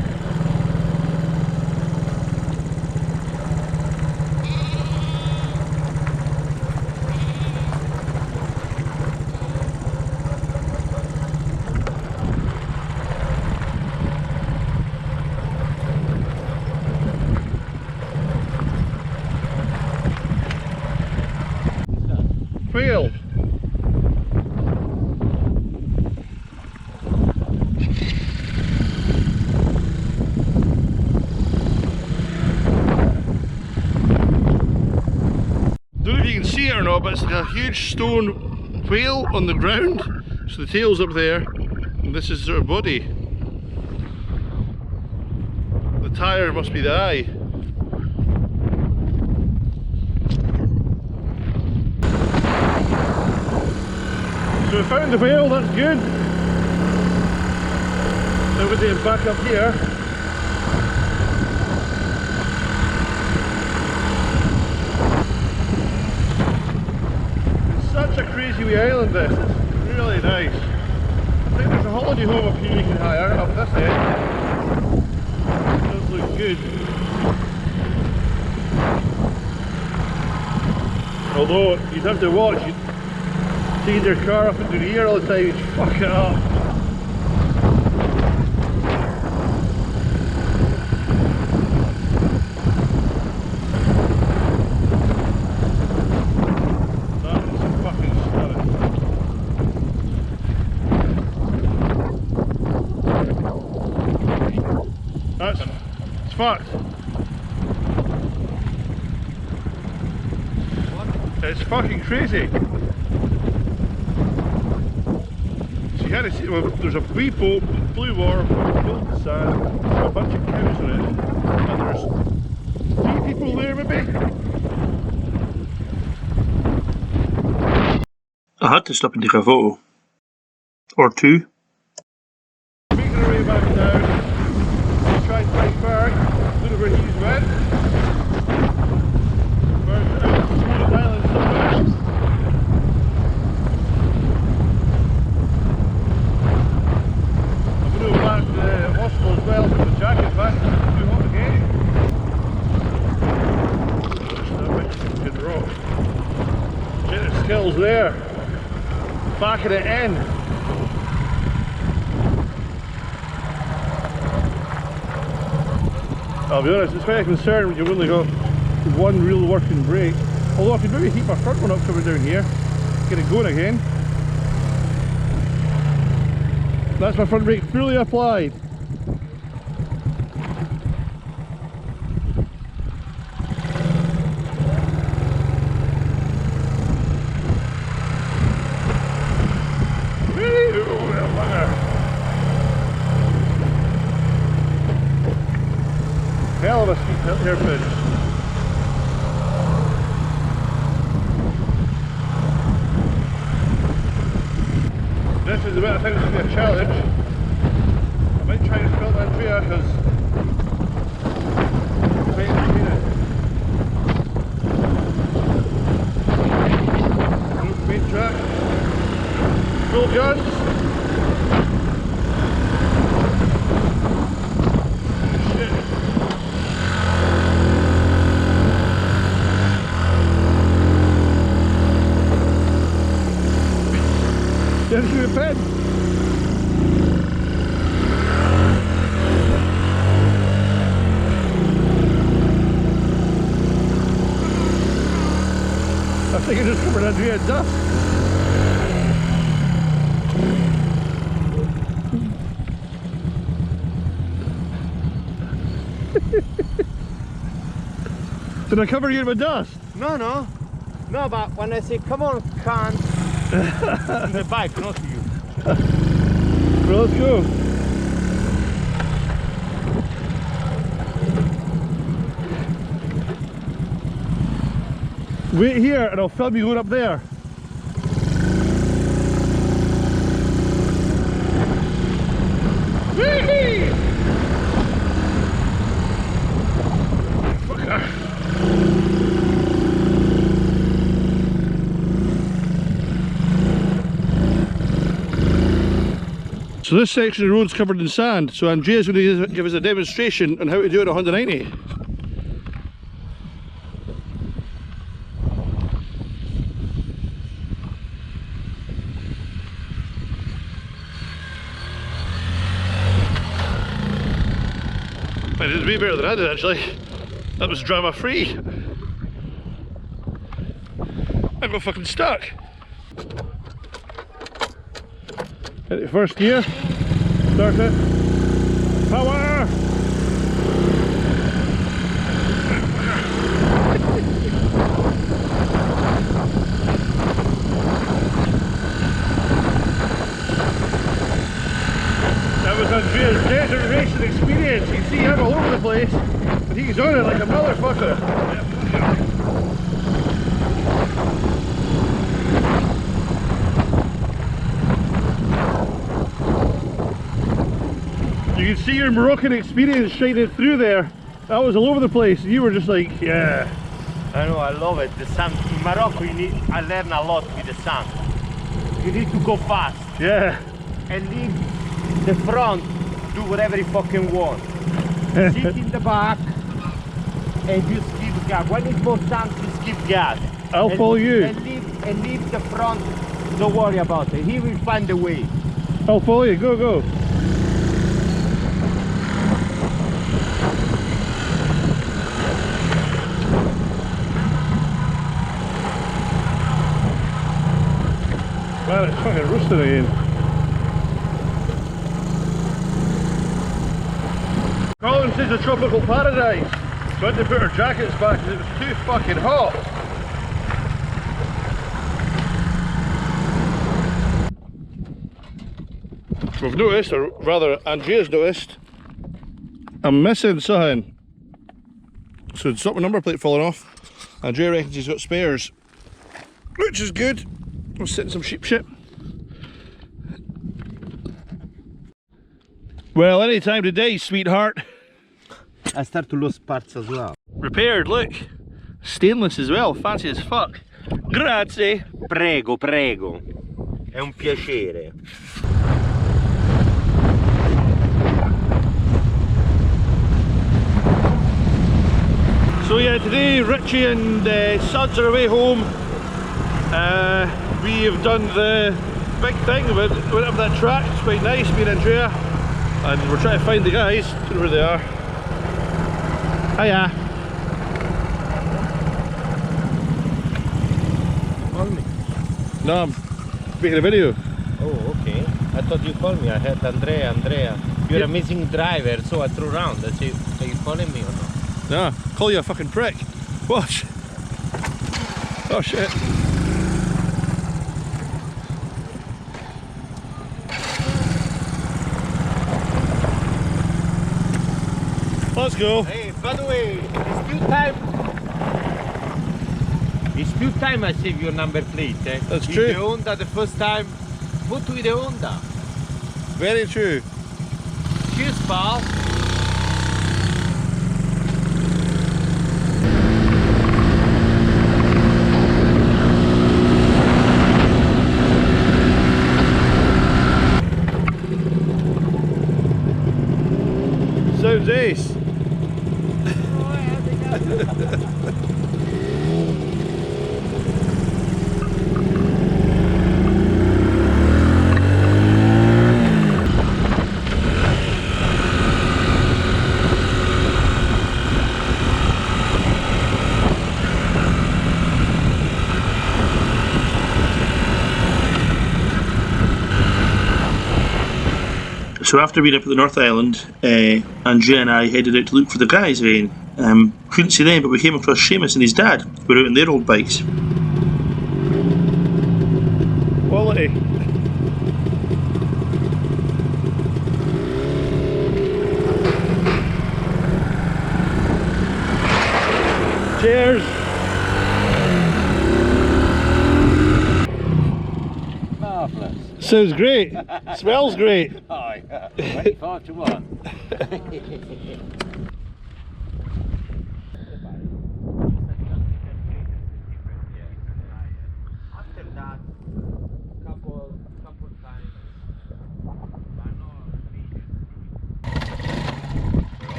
Whale. Or not, but it's like a huge stone whale on the ground. So the tail's up there, and this is their body. The tire must be the eye. So we found the whale, that's good. Now we're getting back up here. Such a crazy wee island this, it's really nice. I think there's a holiday home up here you can hire, up this end. It does look good. Although you'd have to watch, you'd take your car up into the air all the time, you'd fuck it up. It's fucked. It's fucking crazy. So you kind of see, well, there's a wee boat, blue water, filled with sand, a bunch of cows on it, and there's 3 people there maybe? I had to stop and take a photo. Or two. Making our way back down. Try and find Berg, look at where he's went. Berg's out on the island somewhere. I'm going to go back to the hostel as well, put the jacket back, it's too hot again. That might be some good rock. Get the skills there. Back at the end. I'll be honest, it's quite a concern when you've only got one real working brake. Although I could maybe heat my front one up coming down here, get it going again. That's my front brake fully applied. this is a bit, I think it's going to be a challenge. I might try and spell Andrea because I might entertain it. Main track. Full guns. There's your pen. I think it just covered Andrea in dust. Did I cover you in my dust? No, no. No, but when I say come on, can't. On the bike, not you. Well, let's go. Wait here and I'll film you going up there. Whee! Fucker. So this section of the road's covered in sand, so Andrea's going to give us a demonstration on how to do it on a Honda 90. I did way better than I did actually. That was drama free. I got fucking stuck. Hit it first gear, start it, power! That was Andrea's desert racing experience. You see him all over the place, but he's on it like a motherfucker. You can see your Moroccan experience shining through there. That was all over the place. You were just like, yeah. I know, I love it. The sun in Morocco, I learn a lot with the sun. You need to go fast. Yeah. And leave the front, do whatever you fucking want. Sit in the back and just give gas. When it goes down, just give gas. I'll follow you. And leave the front. Don't worry about it. He will find a way. I'll follow you. Go, go. Man, it's fucking roasting again. Colonsay's a tropical paradise. So I had to put our jackets back because it was too fucking hot. We've noticed, or rather Andrea's noticed, I'm missing something. So it's not my number plate falling off. Andrea reckons he's got spares, which is good. We'll sit in some sheep shit. Well, any time today, sweetheart. I start to lose parts as well. Repaired, look. Stainless as well, fancy as fuck. Grazie. Prego, prego. È un piacere. So yeah, today Richie and Suds are away home. We have done the big thing, went up that track. It's quite nice, me and Andrea. And we're trying to find the guys. I don't know where they are. Hiya. Call me. No, I'm making a video. Oh, okay. I thought you called me. I heard Andrea. You're a missing driver, so I threw around. That's it. Are you calling me or not? No, call you a fucking prick. Watch. Oh shit. Let's go. Hey, by the way, it's few time. It's few time I save your number plate. Eh? That's With true. the Honda, the first time Put with the Honda. Very true. Cheers, pal. Sounds ace. So after being up at the North Island, Andrea and I headed out to look for the guys again. Couldn't see them, but we came across Seamus and his dad, who were out on their old bikes. Quality. Cheers. Marvellous. Sounds great. Smells great. Oh, yeah. 25 to 1.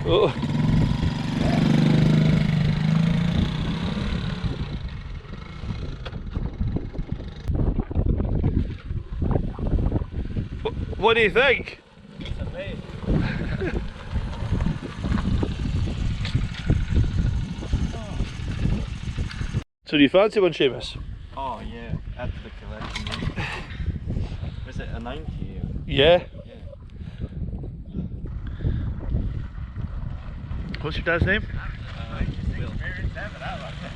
Oh. What do you think? So do you fancy one, Seamus? Oh yeah, add to the collection. Was it a 90? Yeah. What's your dad's name?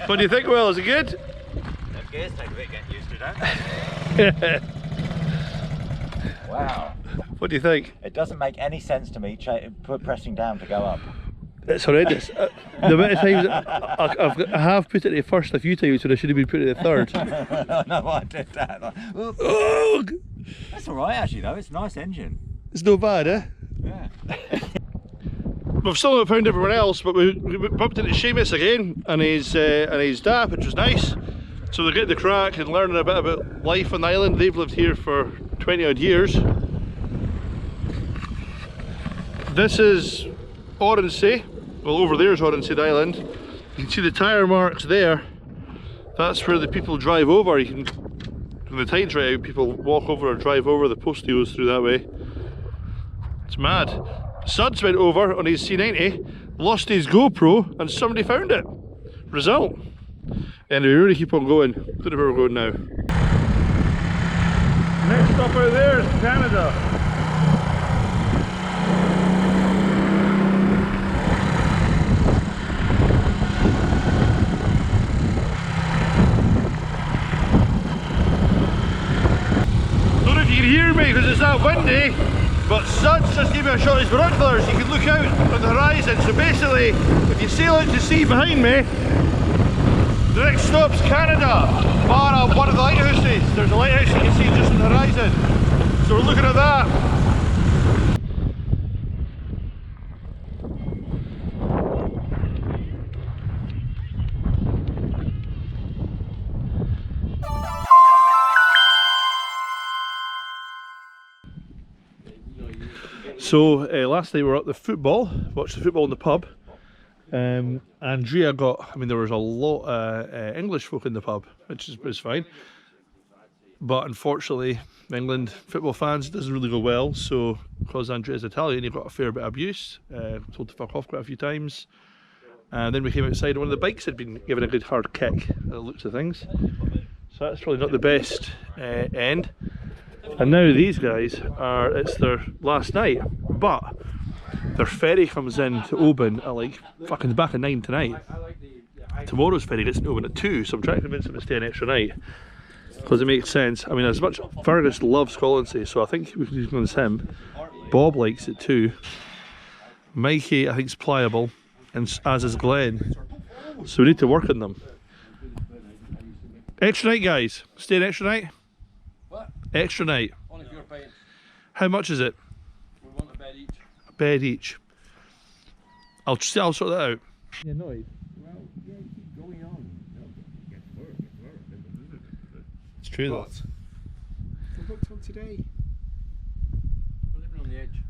What do you think, Will? Is it good? Them gears take a bit getting used to, don't they? Wow. What do you think? It doesn't make any sense to me pressing down to go up. It's horrendous. The amount of times I have put it at first a few times when I should have been putting it at third. No, I did that. Like, Oh, that's alright actually though, it's a nice engine. it's no bad, eh? Yeah. We've still not found everyone else, but we bumped into Seamus again and his dad, which was nice. So they're getting the crack and learning a bit about life on the island. They've lived here for 20 odd years. This is Colonsay. Well, over there is Colonsay Island. You can see the tyre marks there. That's where the people drive over. You can, when the tide's right out, people walk over or drive over. The postie goes through that way. It's mad. Suds went over on his C90, lost his GoPro, and somebody found it. Result. Anyway, we really keep on going. Don't know where we're going now. Next stop out there is Canada. Don't know if you can hear me because it's that windy. But Suds just gave me a shot of his binoculars. You can look out on the horizon. So basically, if you sail out to sea behind me, the next stop's Canada, bar one of the lighthouses. There's a lighthouse you can see just on the horizon. So we're looking at that. So last night we were at the football, watched the football in the pub. Andrea got, I mean there was a lot of English folk in the pub, which was fine. But unfortunately, England football fans, it doesn't really go well. So because Andrea's Italian, he got a fair bit of abuse, told to fuck off quite a few times. And then we came outside and one of the bikes had been given a good hard kick at the looks of things. So that's probably not the best end. And now these guys are, it's their last night, but their ferry comes in to Oban at like fucking the back of 9 tonight. Tomorrow's ferry gets in Oban at 2, so I'm trying to convince them to stay an extra night. Because it makes sense. I mean, as much, Fergus loves Colonsay, so I think we can convince him. Bob likes it too. Mikey, I think, is pliable, and as is Glenn. So we need to work on them. Extra night, guys. Stay an extra night? What? Extra night. Oh Only if you're paying. How much is it? We want a bed each. A bed each. I'll sort that out. You annoyed? Well, yeah, keep going on. Get work. It's true though. We booked one today. We're living on the edge.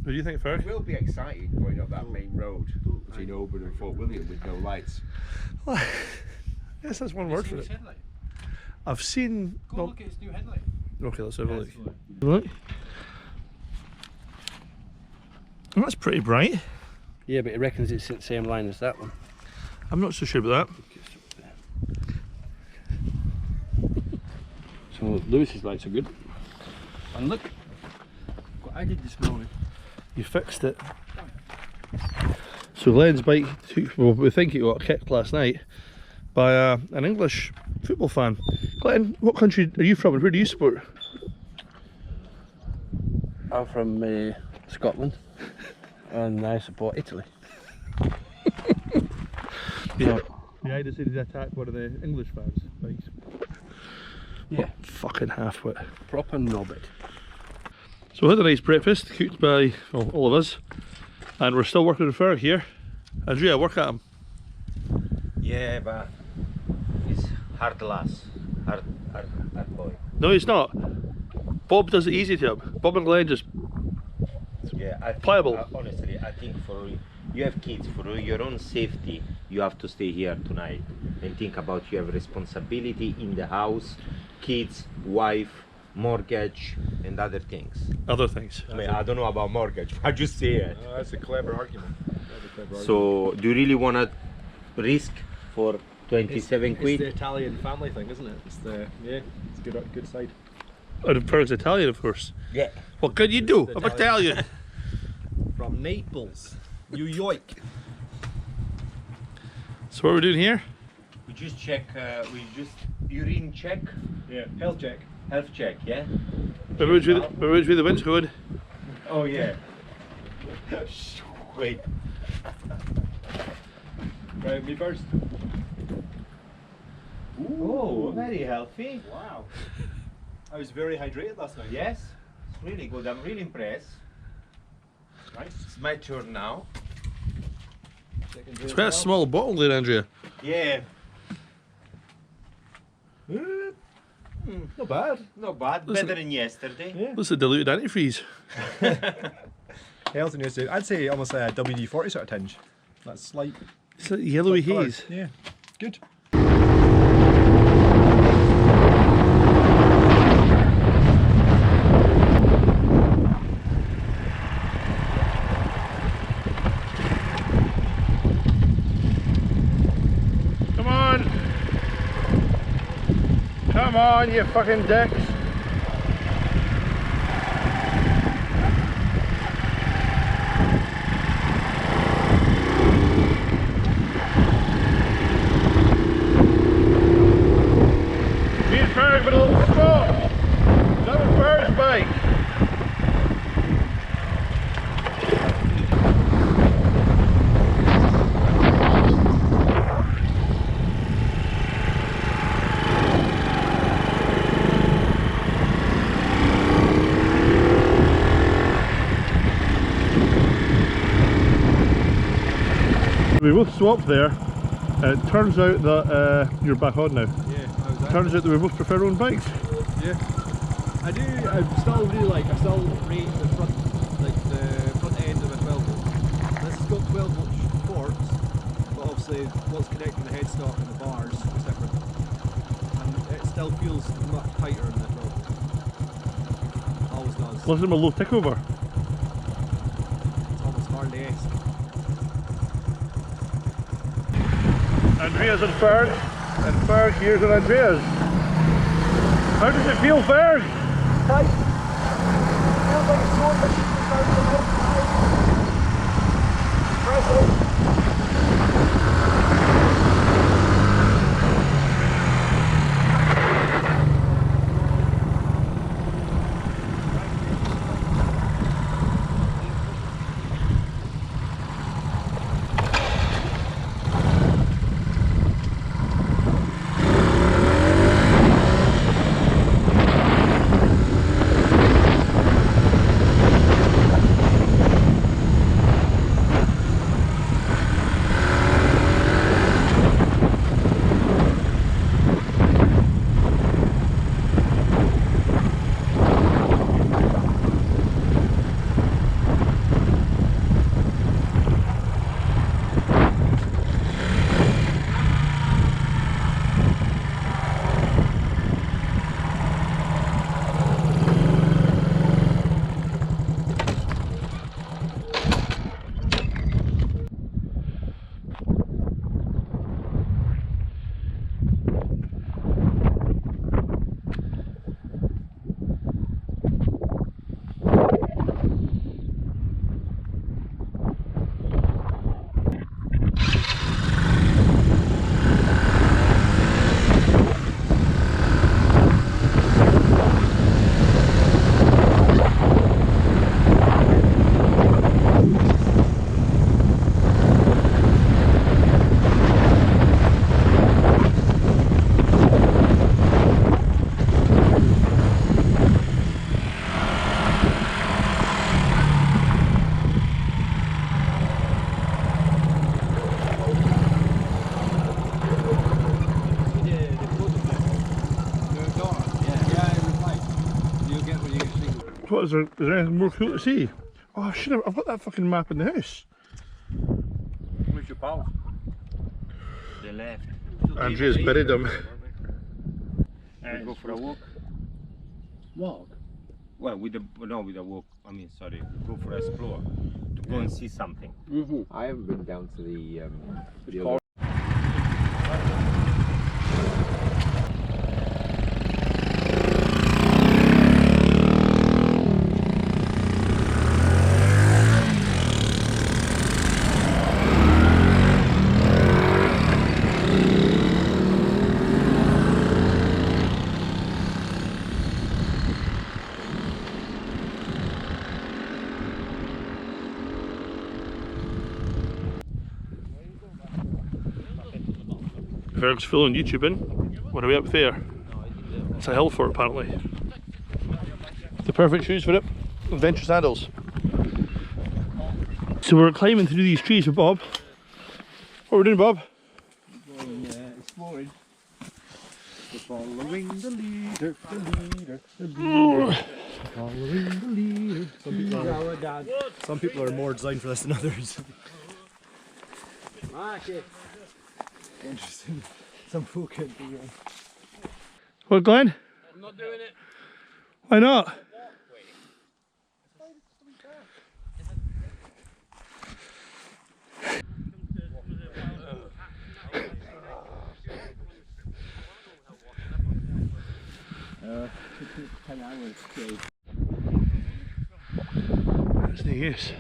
What do you think, Ferg? We'll be excited going up that main road between Oban and Fort William with no lights. Yes, that's one word for it. Headlight. I've seen. Go look at his new headlight. Okay, let's have a look. Look. Oh, that's pretty bright. Yeah, but he reckons it's the same line as that one. I'm not so sure about that. So Lewis's lights are good. And look what I did this morning. You fixed it. So Glenn's bike, well, we think it got kicked last night by an English football fan. Glenn, what country are you from and where do you support? I'm from Scotland and I support Italy. Yeah. Yeah, I decided to attack one of the English fans' bikes. Yeah. Fucking half-wit. Proper knobbit. So we had a nice breakfast cooked by all of us, and we're still working with Ferg here. Andrea, work at him. Yeah, but he's hard lass. Hard boy. No, he's not. Bob does it easy to him. Bob and Glenn just Yeah, I think, pliable. Honestly, I think for you have kids, for your own safety, you have to stay here tonight and think about you have responsibility in the house, kids, wife, mortgage, and other things. Other things. I mean, I don't know about mortgage. I just say it. That's a clever argument. So, do you really want to risk for 27 quid? It's the Italian family thing, isn't it? It's the it's good side. And Ferg's Italian, of course. Yeah. What can you do? I'm Italian. From Naples, New York. So what are we doing here? We just check. We just urine check. Yeah. Health check. Health check. Yeah. Remember which way the wind's going? Oh yeah. Wait. Right, me first. Oh, very healthy. Wow. I was very hydrated last night. Yes, it's really good. I'm really impressed. Nice. It's my turn now. It's quite a small bottle there, Andrea. Yeah. Not bad. Not bad. Listen- Better than yesterday. Yeah. This is diluted antifreeze. Health and yesterday. I'd say almost a WD-40 sort of tinge. That's slight. It's like yellowy colour. haze. Yeah. Good. Come on! Come on, you fucking dicks! Me and Ferg with a little spot! That was Ferg's bike! We both swapped there, and it turns out that you're back on now. Yeah. How's that? Turns out that we both prefer our own bikes. Yeah. I still really like, I still rate the front, like the front end of a 12 volt. This has got 12 volt forks, but obviously what's connecting the headstock and the bars is different. And it still feels much tighter than the 12 volt. Always does. Listen to my low tick over. It's almost Harley-esque. Andrea's and Ferg here's on Andrea's. How does it feel, Ferg? Tight. Feels like a sword machine down the outside. Press it. What is there anything more cool to see? Oh, I should have. I've got that fucking map in the house. Where's your pals? They left. Andrea's buried them. Go for a walk. Walk? Well, with a walk. I mean, sorry, go for a explore to go and see something. I haven't been down to the Ferg's full on YouTube in. What are we up there? It's a hill fort apparently. The perfect shoes for it. Adventure sandals. So we're climbing through these trees with Bob. What are we doing, Bob? Exploring. Following the leader, the leader. Following the leader. Some people are more designed for this than others. Interesting. Some folk can't do it. What, Glenn? I'm not doing it. Why not? That's no use.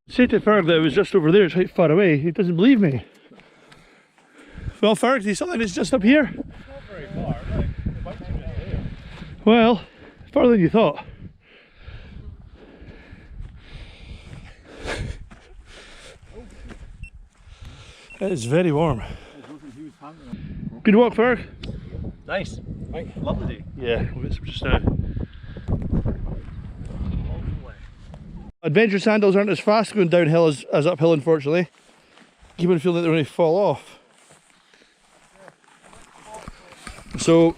Say to Ferg that it was just over there, it's quite far away. He doesn't believe me. Well, Ferg, see something that's just up here? Not very far, right? About 2 minutes here. Well, farther than you thought. It is very warm. Good walk, Ferg. Nice. Right. Lovely day. Yeah, we'll get some just now. Adventure sandals aren't as fast going downhill as uphill, unfortunately. Keep on feeling that they're going to fall off. So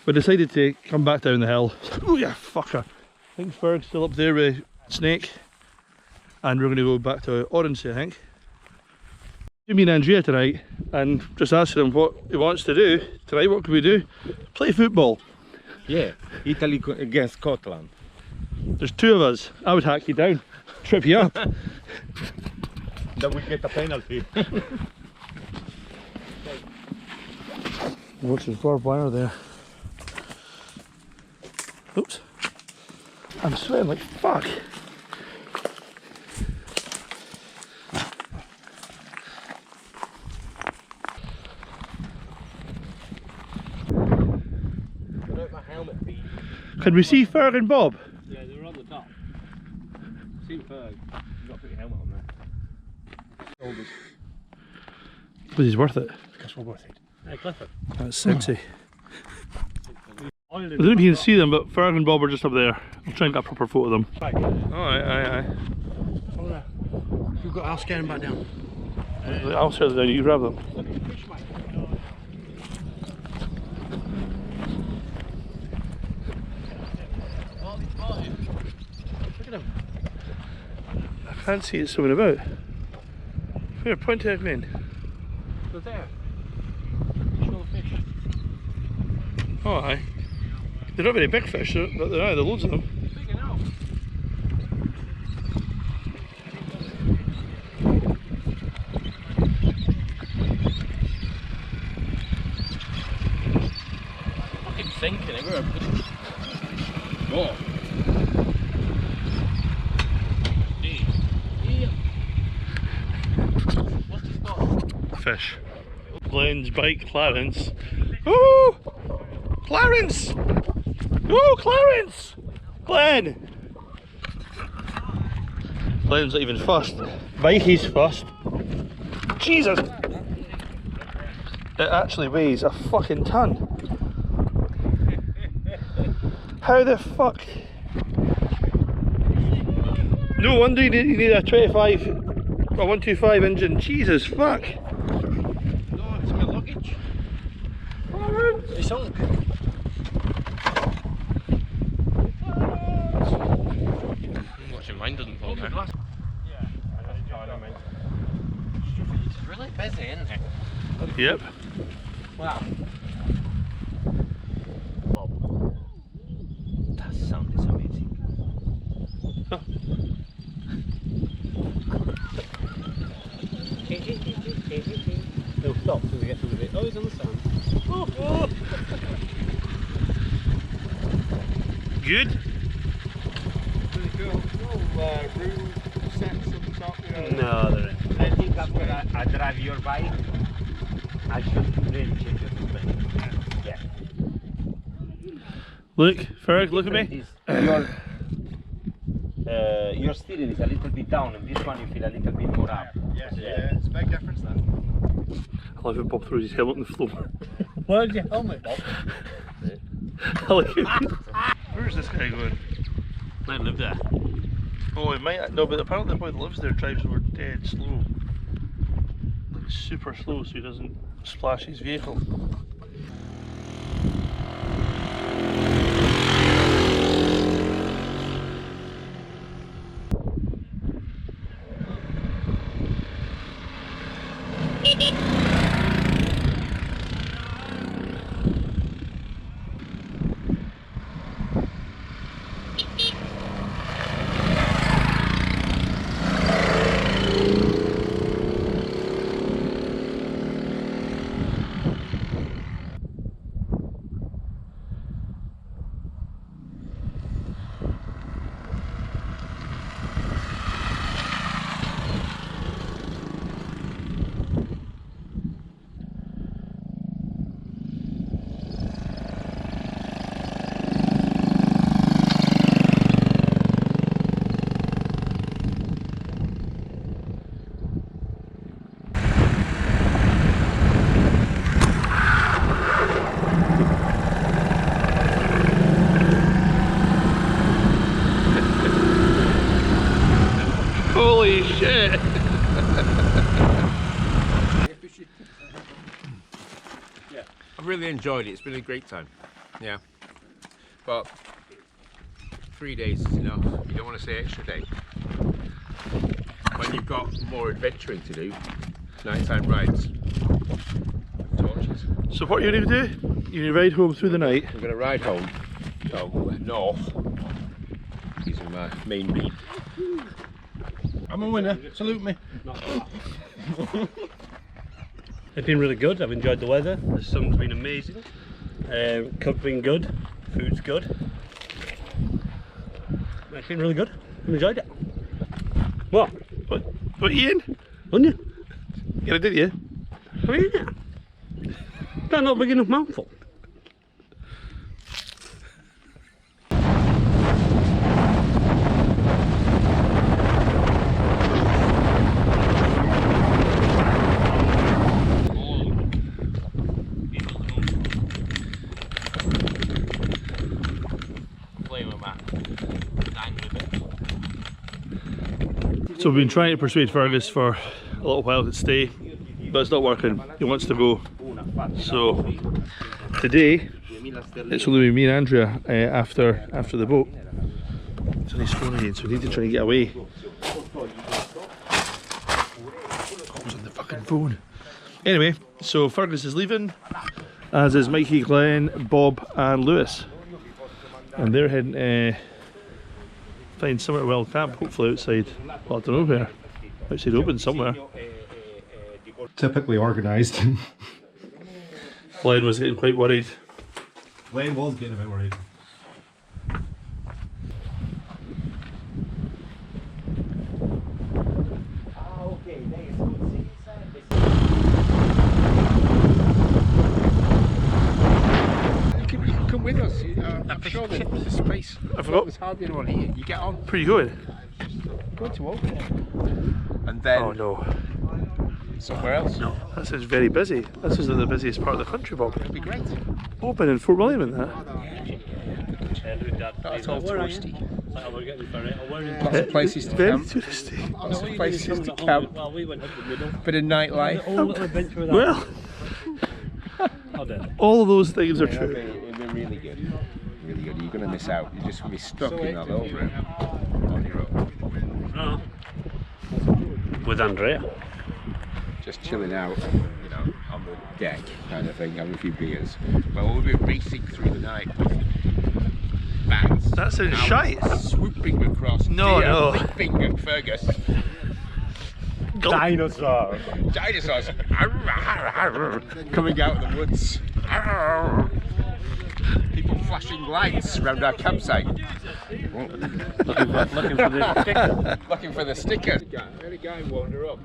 we decided to come back down the hill. Oh yeah, fucker. I think Ferg's still up there with Snake. And we're going to go back to Colonsay, I think. Me and Andrea tonight, and just asking him what he wants to do tonight. What can we do? Play football. Yeah, Italy against Scotland. There's 2 of us. I would hack you down, trip you up. Then we get a penalty. What's his barbed wire there? Oops. I'm sweating like fuck. Can we see Ferg and Bob? Yeah, they're on the top. See Ferg. You've got to put your helmet on there. But he's worth it. Because we're worth it. Hey, Clifford. That's sexy. I don't know if you can see them, but Ferg and Bob are just up there. I'll try and get a proper photo of them. Right. Alright, aye. You've got I'll scan them back down. I'll set them down, you grab them. I can't see it swimming about. Here, point to me in. They're there. Show the fish. Oh, aye. They're not very big fish, but there are loads of them. Big enough. Fucking sinking everywhere. Oh. What's the spot? Fish. Glenn's bike, Clarence. Oh! Clarence! Oh, Clarence! Glenn! Glenn's not even fussed. Mikey's fussed. Jesus! It actually weighs a fucking ton. How the fuck? No wonder you need a 25, a 125 engine. Jesus fuck! No, it's my luggage. It's sunk. mine doesn't fall down. It's really busy, isn't it? Yep. Wow. That sound is amazing. He'll stop till we get to the bit. Oh, he's on the sound. Good? Pretty cool. No room sets up top, you know. No, there isn't. I think after I drive your bike, I should really change your suspension. Yeah. Look, Ferg, look at me. Your steering is a little bit down, and this one you feel a little bit more up. Yes, yeah, it's a big difference then. I love it, Bob throws his helmet on the floor. Where's your helmet, Bob? I like it. Where's this guy going? Might live there. Oh, he might. No, but apparently the boy that lives there drives over dead slow. Like super slow so he doesn't splash his vehicle. Holy shit! I've really enjoyed it. It's been a great time. Yeah. But 3 days is enough. You don't want to say extra day. When you've got more adventuring to do, nighttime rides, torches. So what you're going to do? You're going to ride home through the night. We're going to ride home. So north. These are my main beat. I'm a winner. Salute me. It's been really good. I've enjoyed the weather. The sun's been amazing. Cub's been good. Food's good. It's been really good. I've enjoyed it. What? What Ian? Wouldn't you? Yeah, I did you? Oh yeah. That's not a big enough mouthful. So we've been trying to persuade Fergus for a little while to stay, but it's not working. He wants to go. So today it's only me and Andrea after the boat. So he's phoning again, so we need to try and get away. Who's on the fucking phone? Anyway, so Fergus is leaving, as is Mikey, Glenn, Bob and Lewis. And they're heading to find somewhere well camp, hopefully outside, well, I don't know where, outside open somewhere. Typically organised. Glenn was getting quite worried. Glenn was getting a bit worried. You can come with us. I'm sure the space. I forgot. There's hardly anyone here. You get on. Where are you going? Go to open. And then Oh no. somewhere else. No. That sounds very busy. This is the busiest part of the country, Bob. It'll be great. Open in Fort William and that. That's all touristy. Lots Lots of places to Very camp. touristy. Lots of places to camp. Well, we went up the middle. Bit of nightlife. All little adventure with that. Well, How dare they? all of those things are It'll be, true. it'll be really good. Really good. You're going to miss out. You're just going to be stuck in that little room on your own. No. With Andrea. Just chilling out, you know, on the deck kind of thing, having a few beers. Well, we'll be racing through the night with bats. That sounds shite. Swooping across. No, no. Leaping at Fergus. Dinosaur. Dinosaurs coming out of the woods. People flashing lights around our campsite. Looking for the sticker. Looking for the stickers. I heard a guy wander up.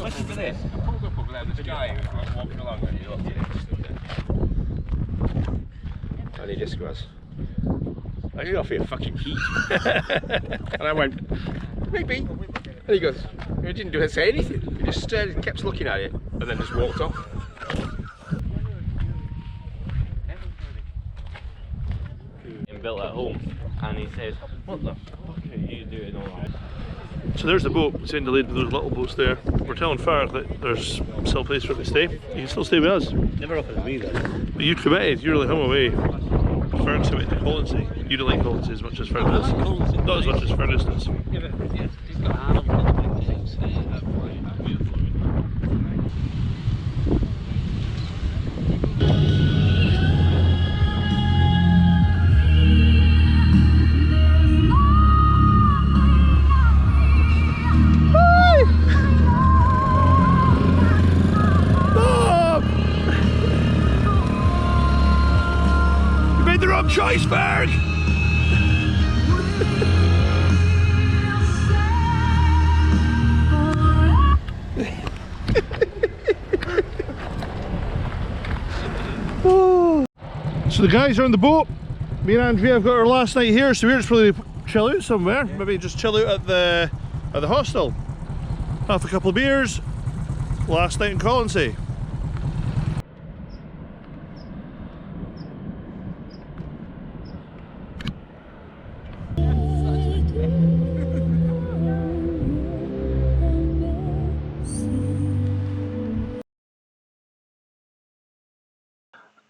Listen to this. I pulled up over there, this guy who was walking along and he looked at it. And he just goes, "Are you off your fucking heat?" And I went, "Maybe." And he goes, he didn't say anything. He just stared and kept looking at it and then just walked off. Built at home, and he says, "What the fuck are you doing all that?" So there's the boat, it's in delayed with those little boats there. We're telling Farah that there's still a place for him to stay. You can still stay with us. Never offered me that. But you committed, you're like home away. Farah's committed to Colonsay. You don't like Colonsay as much as Farah does. Not as much as Farah does. Choice, Berg! So the guys are on the boat. Me and Andrea have got our last night here, so we're just probably chill out somewhere. Maybe just chill out at the hostel. Have a couple of beers. Last night in Colonsay.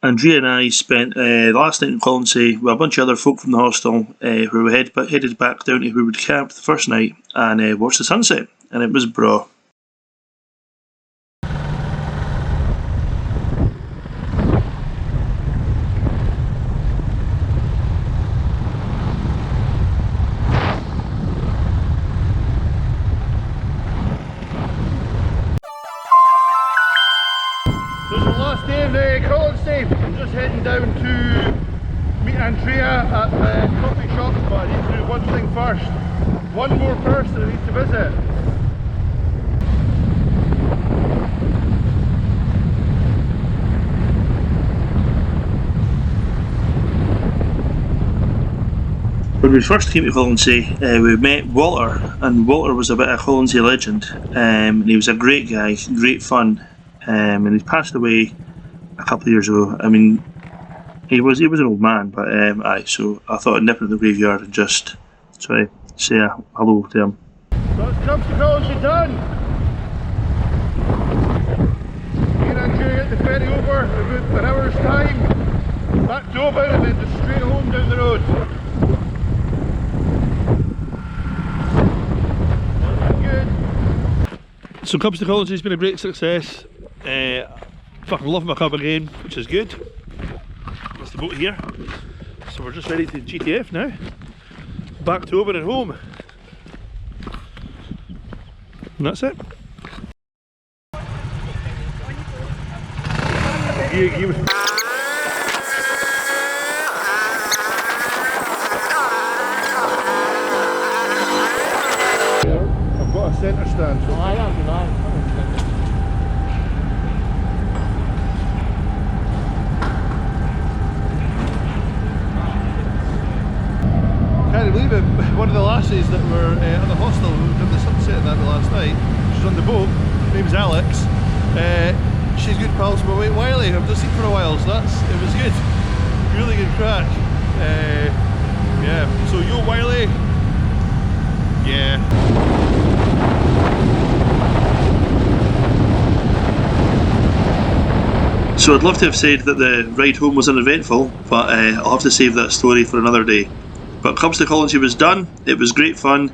Andrea and I spent the last night in Colonsay with a bunch of other folk from the hostel, where we headed back down to where we'd camped the first night and watched the sunset, and it was braw. I'm just heading down to meet Andrea at the coffee shop, but I need to do one thing first. One more person I need to visit. When we first came to Colonsay, we met Walter, and Walter was a bit of a Colonsay legend. And he was a great guy, great fun, and he passed away a couple of years ago. I mean, he was an old man, but so I thought I'd nip into the graveyard and just try to say hello to him. So it's Cubs2Colonsay done! Me and Andrea get the ferry over in about an hour's time, back to Oban and then just straight home down the road. Good. So Cubs2Colonsay has been a great success. Fucking love my cub again, which is good. That's the boat here. So we're just ready to GTF now. Back to Oban and home. And that's it. I've got a centre stand. So can't believe it, one of the lasses that were at the hostel who did the sunset and that last night, she's on the boat, her name's Alex, she's good pals with my mate Wiley, I've just seen for a while, so it was good, really good crack. Yeah, so yo Wiley, yeah. So I'd love to have said that the ride home was uneventful, but I'll have to save that story for another day. But Cubs2Colonsay was done, it was great fun,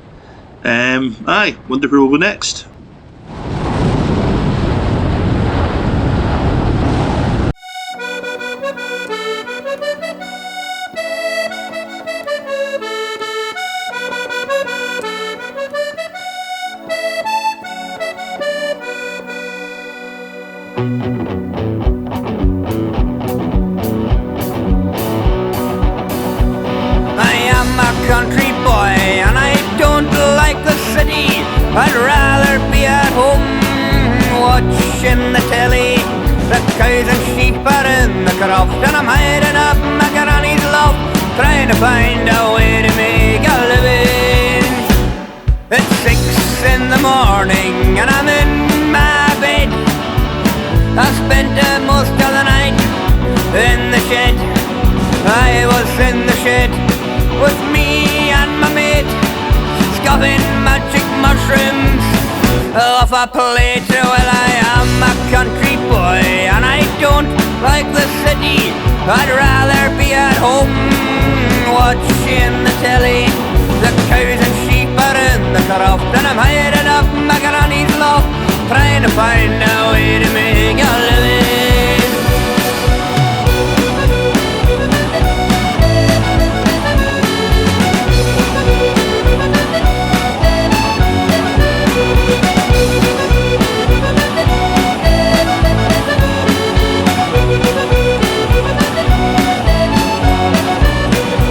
Aye, wonder who will go next. Country boy, and I don't like the city. I'd rather be at home watching the telly. The cows and sheep are in the croft, and I'm hiding up my granny's loft, trying to find a way to make a living. It's 6 in the morning, and I'm in my bed. I spent most of the night in the shed. I was in the shed with me and my mate, scoffing magic mushrooms off a plate. Well, I am a country boy, and I don't like the city. I'd rather be at home watching the telly. The cows and sheep are in the croft, and I'm hiding up my granny's loft, trying to find a way to make a living.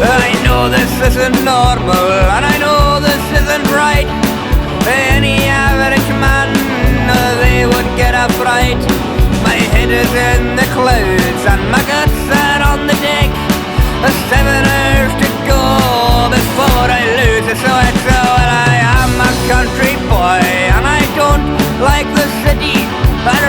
I know this isn't normal, and I know this isn't right. Any average man, they would get a fright. My head is in the clouds, and my guts are on the deck. 7 hours to go before I lose it, so it's well, I am a country boy, and I don't like the city. I'd